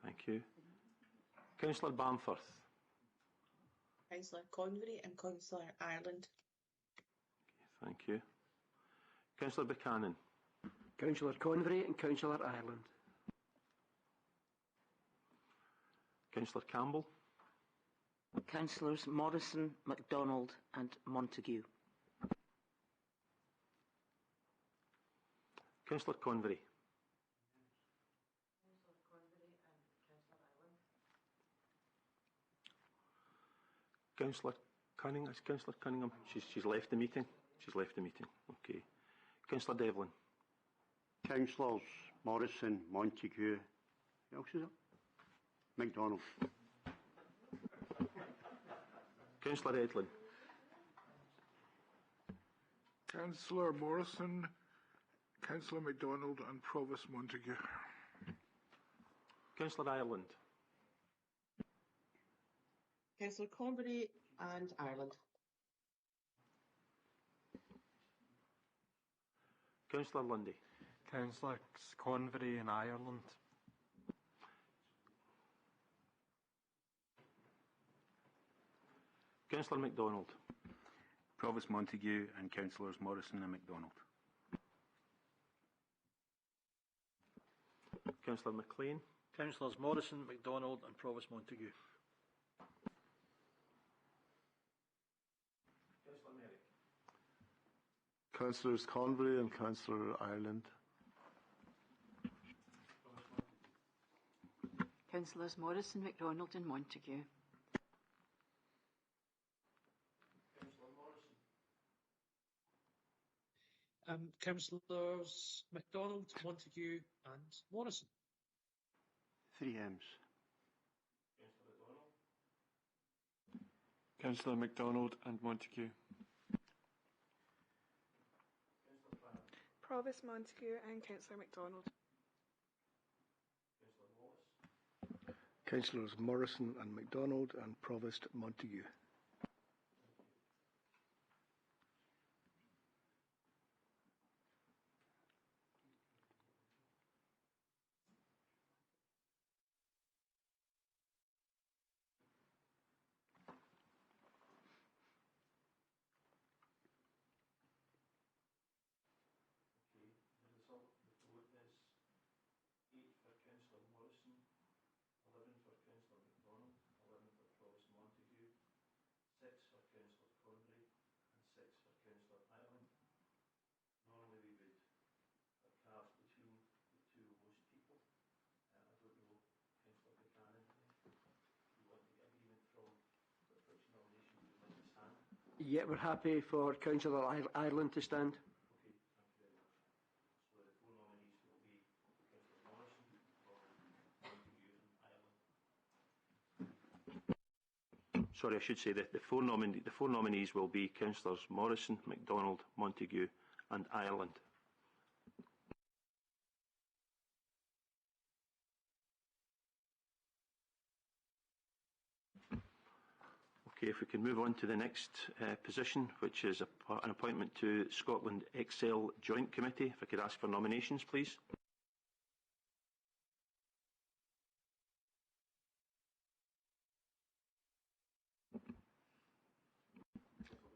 Thank you. Councillor Bamforth. Councillor Convery and Councillor Ireland. Thank you. Councillor Buchanan. Councillor Convery and Councillor Ireland. Councillor Campbell. Councillors Morrison, MacDonald and Montague. Councillor Convery. Councillor Cunningham. Is Councillor Cunningham? She's left the meeting. She's left the meeting. Okay. Councillor Devlin. Councillors Morrison, Montague. Who else is it? MacDonald. Councillor Edlin. Councillor Morrison, Councillor MacDonald and Provost Montague. Councillor Ireland. Councillor Convery and Ireland. Councillor Lundy. Councillors Convery and Ireland. Councillor MacDonald. Provost Montague and Councillors Morrison and MacDonald. Councillor McLean. Councillors Morrison, MacDonald and Provost Montague. Councillor Merrick. Councillors Convery and Councillor Ireland. Councillors Morrison, MacDonald and Montague. Councillors MacDonald, Montague and Morrison. 3 M's. Councillor MacDonald and Montague. Provost Montague and Councillor MacDonald. Councillors Morrison and MacDonald and Provost Montague. Yeah, we're happy for Councillor Ireland to stand. Sorry, I should say that the four nominees will be Councillors Morrison, MacDonald, Montague and Ireland. Okay, if we can move on to the next position, which is an appointment to Scotland Excel Joint Committee. If I could ask for nominations, please.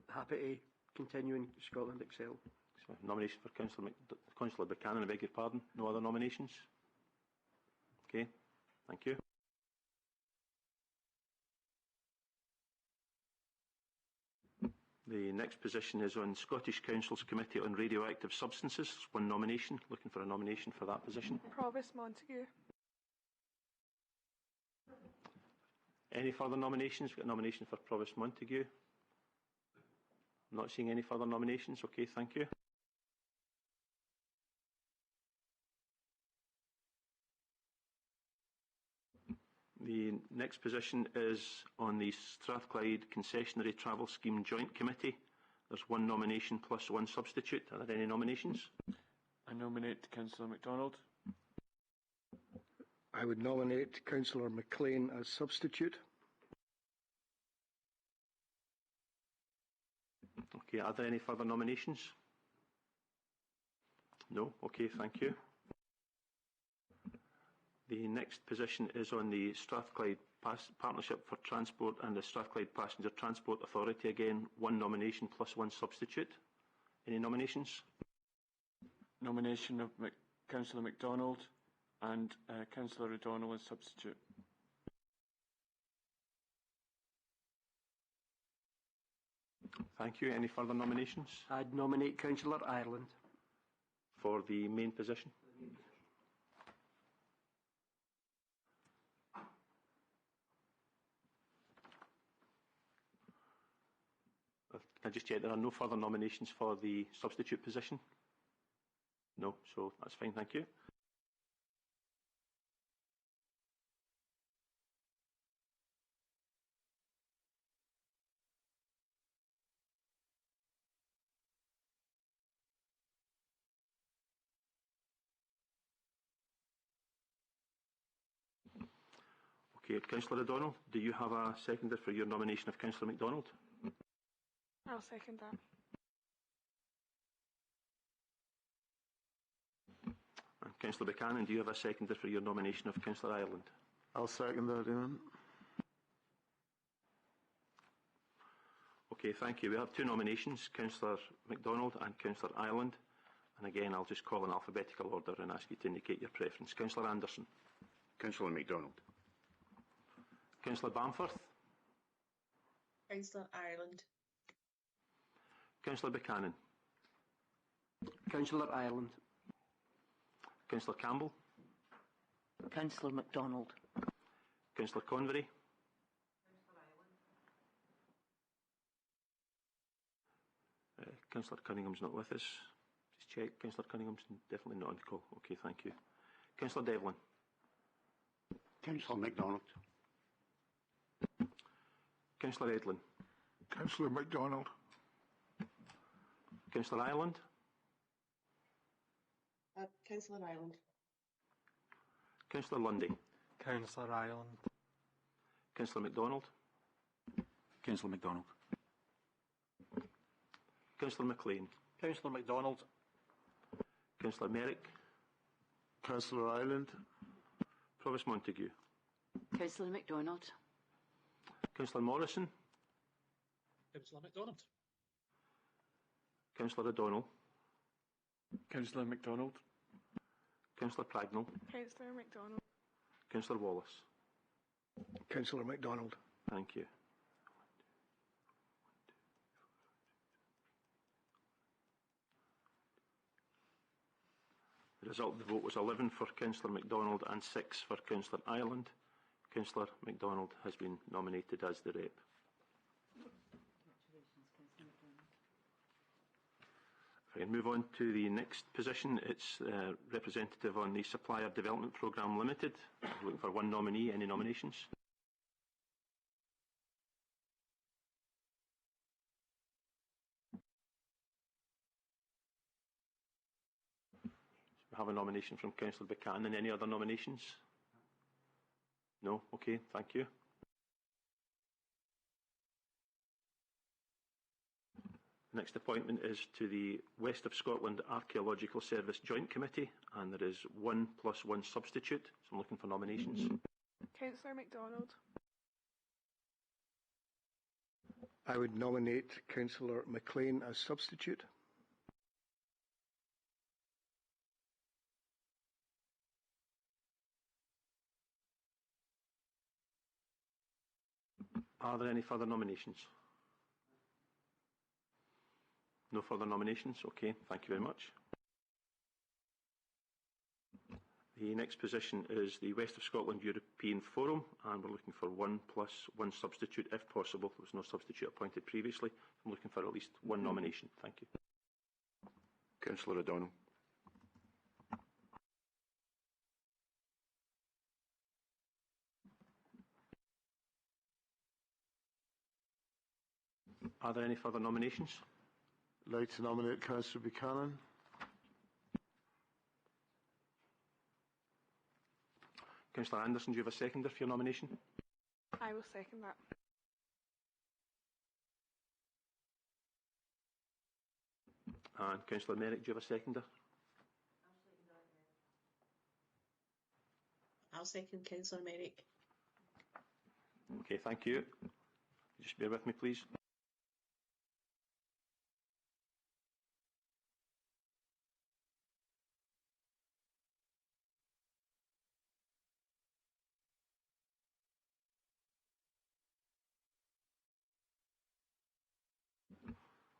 Happy to continue in Scotland Excel. So nomination for Councillor Buchanan, I beg your pardon. No other nominations? Okay, thank you. The next position is on Scottish Council's Committee on Radioactive Substances. One nomination. Looking for a nomination for that position. Provost Montague. Any further nominations? We've got a nomination for Provost Montague. I'm not seeing any further nominations. Okay, thank you. The next position is on the Strathclyde Concessionary Travel Scheme Joint Committee. There's one nomination plus one substitute. Are there any nominations? I nominate Councillor MacDonald. I would nominate Councillor McLean as substitute. Okay, are there any further nominations? No? Okay, thank you. The next position is on the Strathclyde Partnership for Transport and the Strathclyde Passenger Transport Authority. Again, one nomination plus one substitute. Any nominations? Nomination of Councillor MacDonald and Councillor O'Donnell as substitute. Thank you. Any further nominations? I'd nominate Councillor Ireland. For the main position? Can I just check there are no further nominations for the substitute position? No, so that's fine, thank you. Okay, Councillor O'Donnell, do you have a seconder for your nomination of Councillor MacDonald? I'll second that. And Councillor Buchanan, do you have a seconder for your nomination of Councillor Ireland? I'll second that, Eamon. Okay, thank you. We have two nominations, Councillor MacDonald and Councillor Ireland. And again, I'll just call in alphabetical order and ask you to indicate your preference. Councillor Anderson. Councillor MacDonald. Councillor Bamforth. Councillor Ireland. Councillor Buchanan. Councillor Ireland. Councillor Campbell. Councillor MacDonald. Councillor Convery. Councillor Cunningham's not with us. Just check. Councillor Cunningham's definitely not on the call. Okay, thank you. Councillor Devlin. Councillor MacDonald. Councillor Edlin. Councillor MacDonald. Councillor Ireland. Councillor Ireland. Councillor Lundy. Councillor Ireland. Councillor MacDonald. Councillor MacDonald. Councillor McLean. Councillor MacDonald. Councillor Merrick. Councillor Ireland. Provost Montague. Councillor MacDonald. Councillor Morrison. Councillor MacDonald. Councillor O'Donnell. Councillor MacDonald. Councillor Pragnell. Councillor MacDonald. Councillor Wallace. Councillor MacDonald. Thank you. The result of the vote was 11 for Councillor MacDonald and 6 for Councillor Ireland. Councillor MacDonald has been nominated as the rep. If I can move on to the next position, it's representative on the Supplier Development Programme Limited. Looking for one nominee. Any nominations? We have a nomination from Councillor Buchanan. Any other nominations? No? Okay, thank you. The next appointment is to the West of Scotland Archaeological Service Joint Committee, and there is 1 + 1 substitute, so I'm looking for nominations. Councillor MacDonald. I would nominate Councillor McLean as substitute. Are there any further nominations? No further nominations? Okay, thank you very much. The next position is the West of Scotland European Forum, and we're looking for 1 + 1 substitute if possible. There was no substitute appointed previously. I'm looking for at least one nomination. Thank you. Councillor O'Donnell. Are there any further nominations? I'd like to nominate Councillor Buchanan. Councillor Anderson, do you have a seconder for your nomination? I will second that. And Councillor Merrick, do you have a seconder? I'll second Councillor Merrick. Okay, thank you. Just bear with me, please.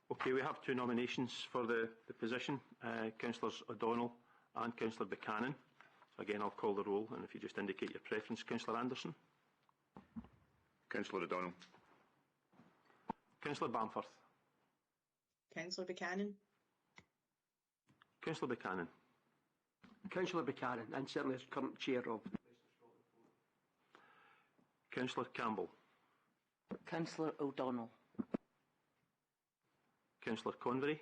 Okay, we have two nominations for the position, Councillors O'Donnell and Councillor Buchanan. So again, I'll call the roll, and if you just indicate your preference. Councillor Anderson? Councillor O'Donnell. Councillor Bamforth? Councillor Buchanan. Councillor Buchanan? Councillor Buchanan, and certainly as current chair of the Councillor Campbell? Councillor O'Donnell. Councillor Convery?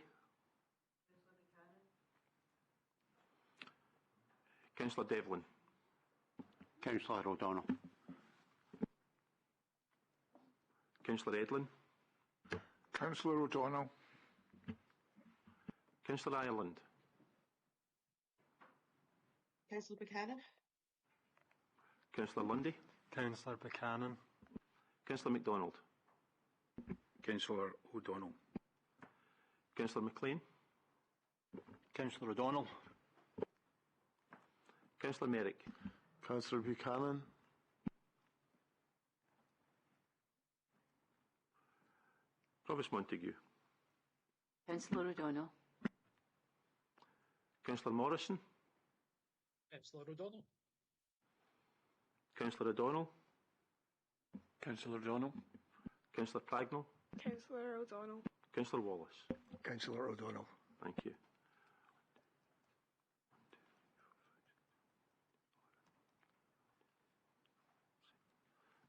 Councillor Devlin? Councillor O'Donnell. Councillor Edlin? Councillor O'Donnell. Councillor Ireland? Councillor Buchanan. Councillor Lundy? Councillor Buchanan. Councillor MacDonald? Councillor O'Donnell. Councillor McLean? Councillor O'Donnell. Councillor Merrick? Councillor Buchanan. Provost Montague? Councillor O'Donnell. Councillor Morrison? Councillor O'Donnell. Councillor O'Donnell? Councillor O'Donnell. Councillor Pragnell? Councillor O'Donnell. Councillor Wallace? Councillor O'Donnell. Thank you.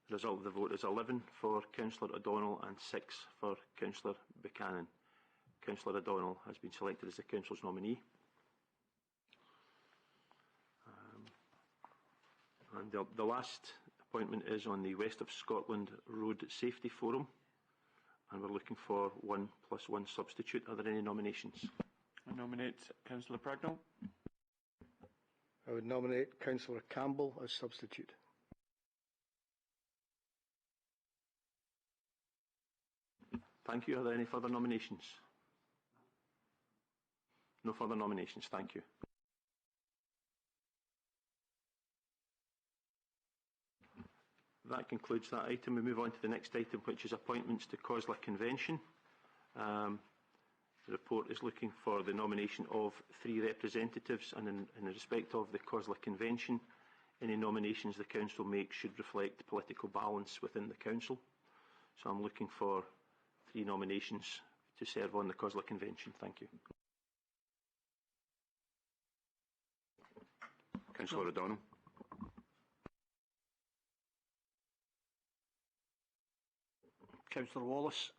The result of the vote is 11 for Councillor O'Donnell and 6 for Councillor Buchanan. Councillor O'Donnell has been selected as the Council's nominee. And the last appointment is on the West of Scotland Road Safety Forum, and we're looking for 1 + 1 substitute. Are there any nominations? I nominate Councillor Pragnell. I would nominate Councillor Campbell as substitute. Thank you. Are there any further nominations? No further nominations. Thank you. That concludes that item. We move on to the next item, which is appointments to COSLA Convention. The report is looking for the nomination of 3 representatives, and in respect of the COSLA Convention, any nominations the Council makes should reflect political balance within the Council. So I'm looking for 3 nominations to serve on the COSLA Convention. Thank you. Councillor O'Donnell. Councillor Wallace.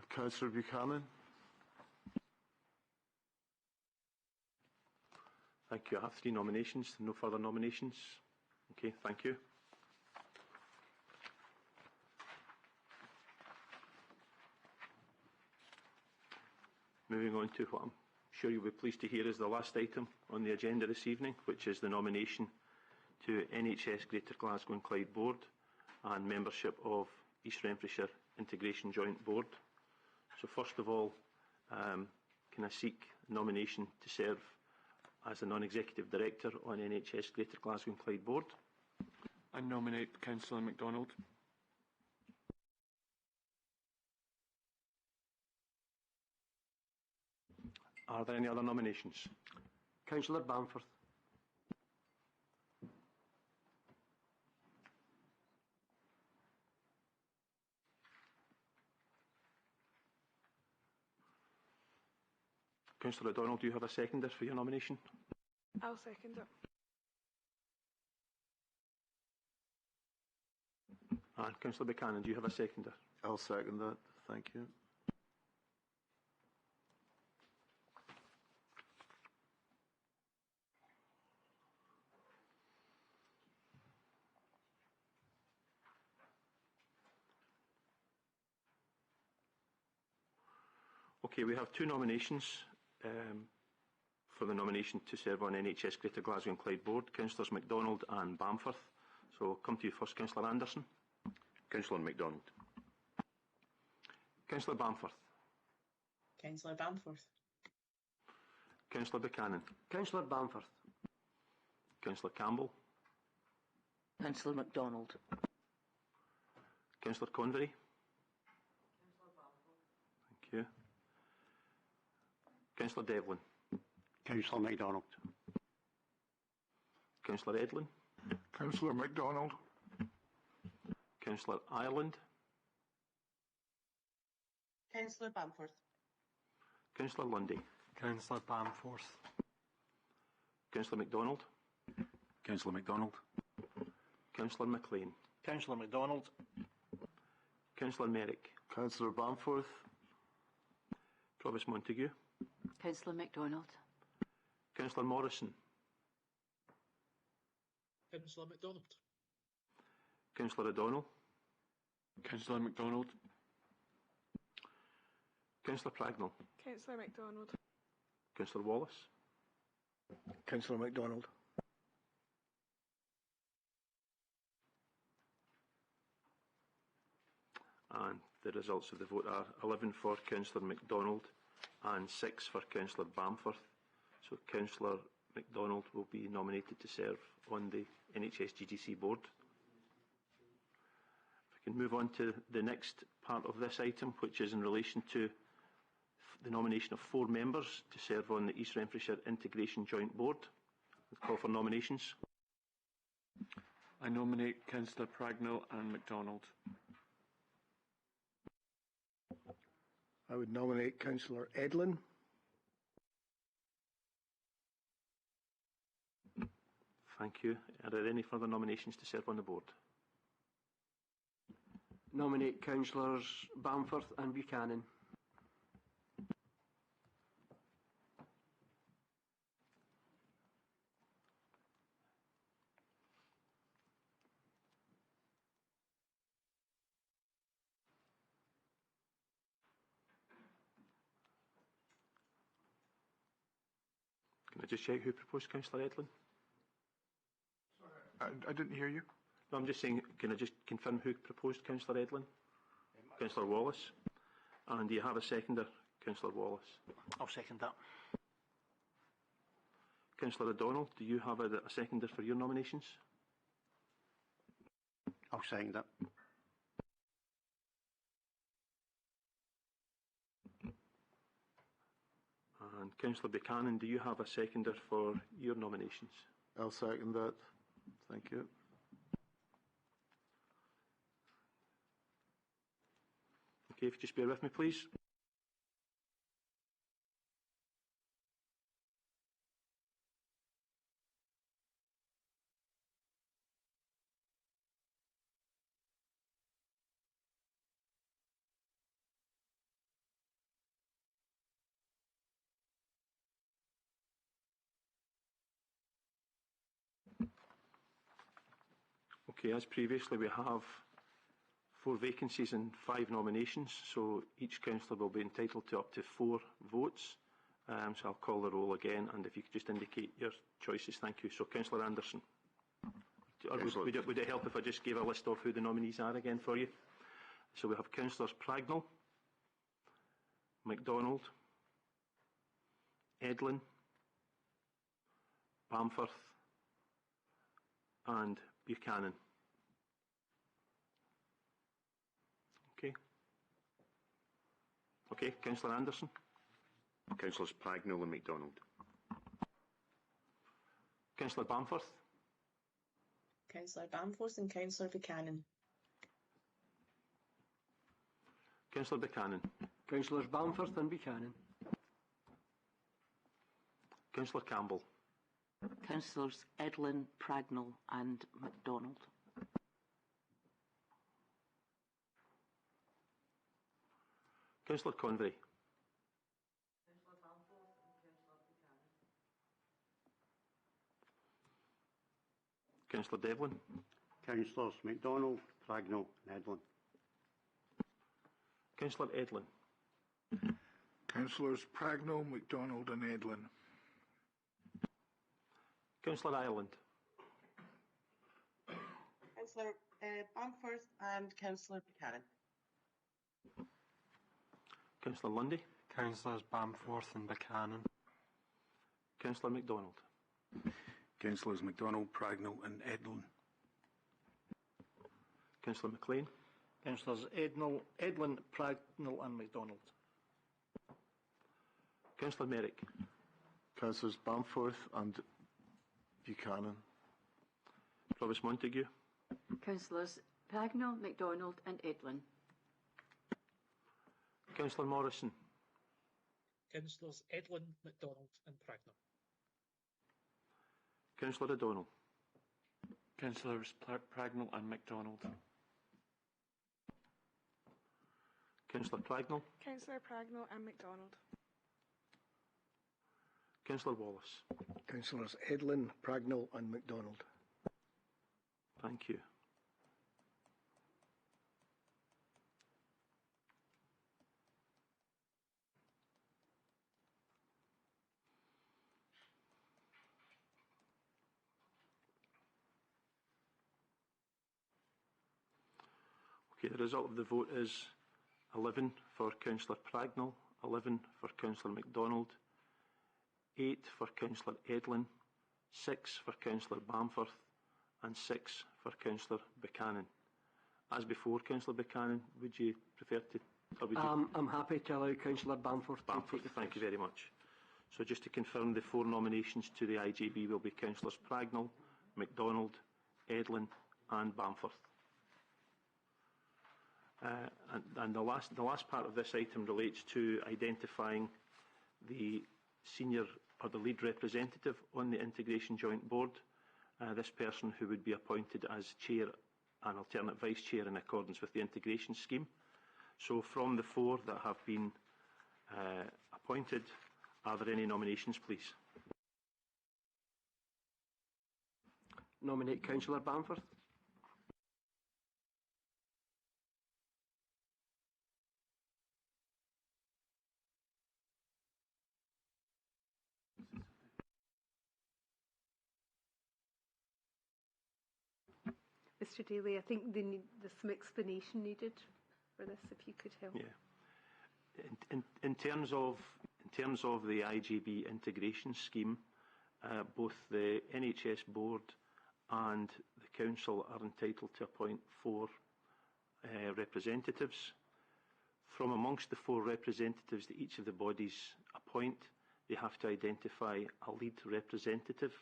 Councillor Buchanan. Thank you. I have 3 nominations. No further nominations. Okay, thank you. Moving on to what I'm sure you'll be pleased to hear is the last item on the agenda this evening, which is the nomination to NHS Greater Glasgow and Clyde Board and membership of East Renfrewshire Integration Joint Board. So first of all, can I seek nomination to serve as the Non-Executive Director on NHS Greater Glasgow and Clyde Board. I nominate Councillor MacDonald. Are there any other nominations? Councillor Bamforth. Councillor O'Donnell, do you have a seconder for your nomination? I'll second it. And Councillor Buchanan, do you have a seconder? I'll second that. Thank you. Okay, we have two nominations for the nomination to serve on NHS Greater Glasgow and Clyde Board, Councillors MacDonald and Bamforth. So I'll come to you first, Councillor Anderson. Councillor MacDonald. Councillor Bamforth. Councillor Bamforth. Councillor Buchanan. Councillor Bamforth. Councillor Campbell. Councillor MacDonald. Councillor Convery. Thank you. Councillor Devlin. Councillor MacDonald. Councillor Edlin. Councillor MacDonald. Councillor Ireland. Councillor Bamforth. Councillor Lundy. Councillor Bamforth. Councillor MacDonald. Councillor MacDonald. Councillor McLean. Councillor MacDonald. Councillor Merrick. Councillor Bamforth. Provost Montague. Councillor MacDonald. Councillor Morrison. Councillor MacDonald. Councillor O'Donnell. Councillor MacDonald. Councillor Pragnell. Councillor MacDonald. Councillor Wallace. Councillor MacDonald. And the results of the vote are 11 for Councillor MacDonald and 6 for Councillor Bamforth. So Councillor MacDonald will be nominated to serve on the NHS GGC board. If we can move on to the next part of this item, which is in relation to the nomination of 4 members to serve on the East Renfrewshire Integration Joint Board. We'll call for nominations. I nominate Councillor Pragnell and MacDonald. I would nominate Councillor Edlin. Thank you. Are there any further nominations to serve on the board? Nominate Councillors Bamforth and Buchanan. Can I just check who proposed Councillor Edlin? I didn't hear you. No, I'm just saying, can I just confirm who proposed Councillor Edlin? Councillor Wallace. And do you have a seconder, Councillor Wallace? I'll second that. Councillor O'Donnell, do you have a seconder for your nominations? I'll second that. And Councillor Buchanan, do you have a seconder for your nominations? I'll second that. Thank you. Okay, if you just bear with me, please. Okay, as previously, we have 4 vacancies and 5 nominations, so each councillor will be entitled to up to 4 votes. So I'll call the roll again, and if you could just indicate your choices. Thank you. So Councillor Anderson. Or would it help if I just gave a list of who the nominees are again for you? So we have Councillors Pragnell, MacDonald, Edlin, Bamforth and Buchanan. Okay. Okay, Councillor Anderson. Councillors Pragnell and MacDonald. Councillor Bamforth. Councillor Bamforth and Councillor Buchanan. Councillor Buchanan. Councillors Bamforth and Buchanan. Councillor Campbell. Councillors Edlin, Pragnell and MacDonald. Councillor Convery. Councillor Devlin. Councillors MacDonald, Pragnell and Edlin. Councillor Edlin. Councillors Pragnell, MacDonald and Edlin. Councillor Ireland. Councillor Bamforth and Councillor Buchanan. Councillor Lundy. Councillors Bamforth and Buchanan. Councillor MacDonald. Councillors MacDonald, Pragnell and Edlin. Councillor McLean. Councillors Edlin, Pragnell and MacDonald. Councillor Merrick. Councillors Bamforth and Buchanan. Provost Montague. Councillors Pragnell, MacDonald and Edlin. Councillor Morrison. Councillors Edlin, MacDonald and Pragnell. Councillor O'Donnell. Councillors Pragnell and MacDonald. Councillor Pragnell. Councillor Pragnell and MacDonald. Councillor Wallace. Councillors Edlin, Pragnell and MacDonald. Thank you. Okay, the result of the vote is 11 for Councillor Pragnell, 11 for Councillor MacDonald, 8 for Councillor Edlin, 6 for Councillor Bamforth and 6 for Councillor Buchanan. As before, Councillor Buchanan, would you prefer to... Or would you... I'm happy to allow Councillor Bamforth to take the Thank you very much. So just to confirm, the 4 nominations to the IGB will be Councillors Pragnell, MacDonald, Edlin and Bamforth. And the last part of this item relates to identifying the senior or the lead representative on the Integration Joint Board. This person who would be appointed as chair and alternate vice chair in accordance with the integration scheme. So from the 4 that have been appointed, are there any nominations, please? Nominate Councillor Bamforth. Mr Daly, I think there's some explanation needed for this, if you could help. Yeah. In terms of the IGB integration scheme, both the NHS board and the council are entitled to appoint 4 representatives. From amongst the 4 representatives that each of the bodies appoint, they have to identify a lead representative.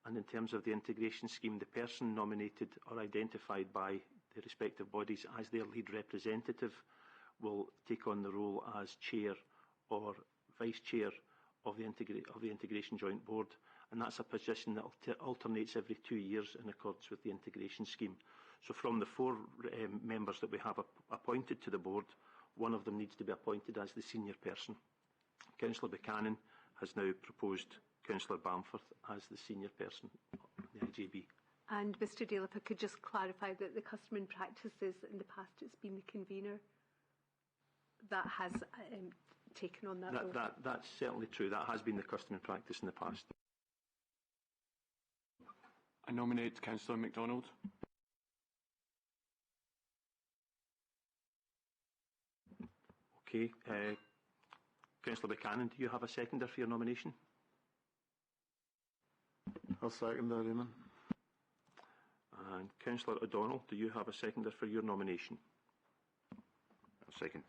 And in terms of the integration scheme, the person nominated or identified by the respective bodies as their lead representative will take on the role as chair or vice chair of the Integration Joint Board. And that's a position that alternates every 2 years in accordance with the integration scheme. So from the 4 members that we have appointed to the board, one of them needs to be appointed as the senior person. Councillor Buchanan has now proposed Councillor Bamforth as the senior person in the IGB. And Mr Daly, if I could just clarify that the custom and practice is that in the past it's been the convener that has taken on that role. That's certainly true. That has been the custom and practice in the past. I nominate Councillor MacDonald. Okay. Councillor Buchanan, do you have a seconder for your nomination? I'll second that, Eamon. And Councillor O'Donnell, do you have a seconder for your nomination? I'll second.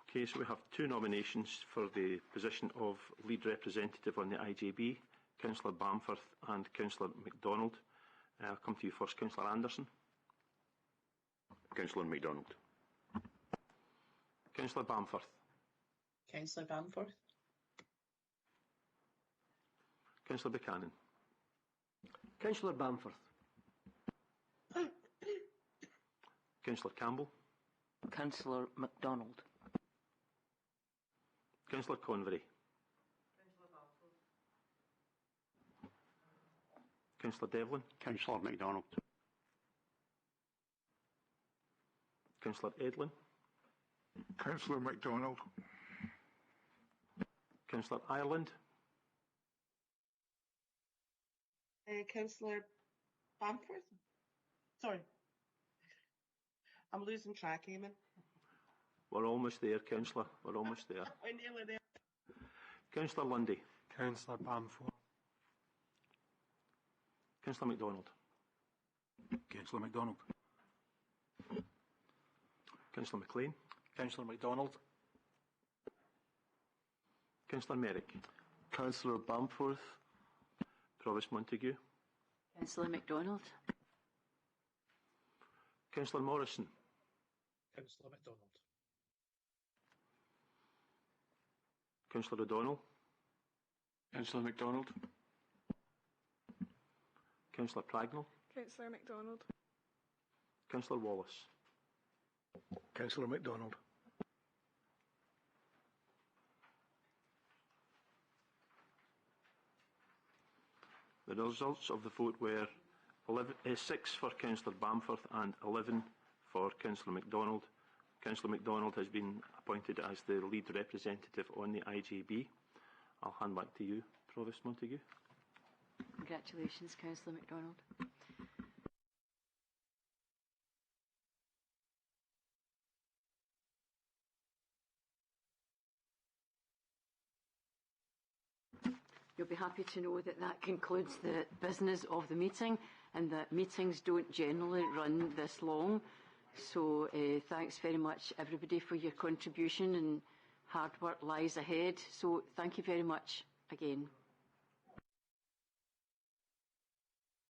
Okay, so we have two nominations for the position of lead representative on the IJB, Councillor Bamforth and Councillor MacDonald. I'll come to you first, Councillor Anderson. Councillor MacDonald. Councillor Bamforth. Councillor Bamforth. Councillor Buchanan. Councillor Bamforth. Councillor Campbell. Councillor MacDonald. Councillor Convery. Councillor Devlin. Councillor MacDonald. Councillor Edlin. Councillor MacDonald. Councillor Ireland. Councillor Bamforth? Sorry. I'm losing track, Eamon. We're almost there, Councillor. We're almost there. We're nearly there. Councillor Lundy. Councillor Bamforth. Councillor MacDonald. Councillor MacDonald. Councillor McLean. Councillor MacDonald. Councillor Merrick. Councillor Bamforth. Provost Montague. Councillor MacDonald. Councillor Morrison. Councillor MacDonald. Councillor O'Donnell. Councillor MacDonald. Councillor Pragnell. Councillor MacDonald. Councillor Wallace. Councillor MacDonald. The results of the vote were 6 for Councillor Bamforth and 11 for Councillor MacDonald. Councillor MacDonald has been appointed as the lead representative on the IJB. I'll hand back to you, Provost Montague. Congratulations, Councillor MacDonald. You'll be happy to know that that concludes the business of the meeting, and that meetings don't generally run this long. So thanks very much, everybody, for your contribution, and hard work lies ahead. So thank you very much again.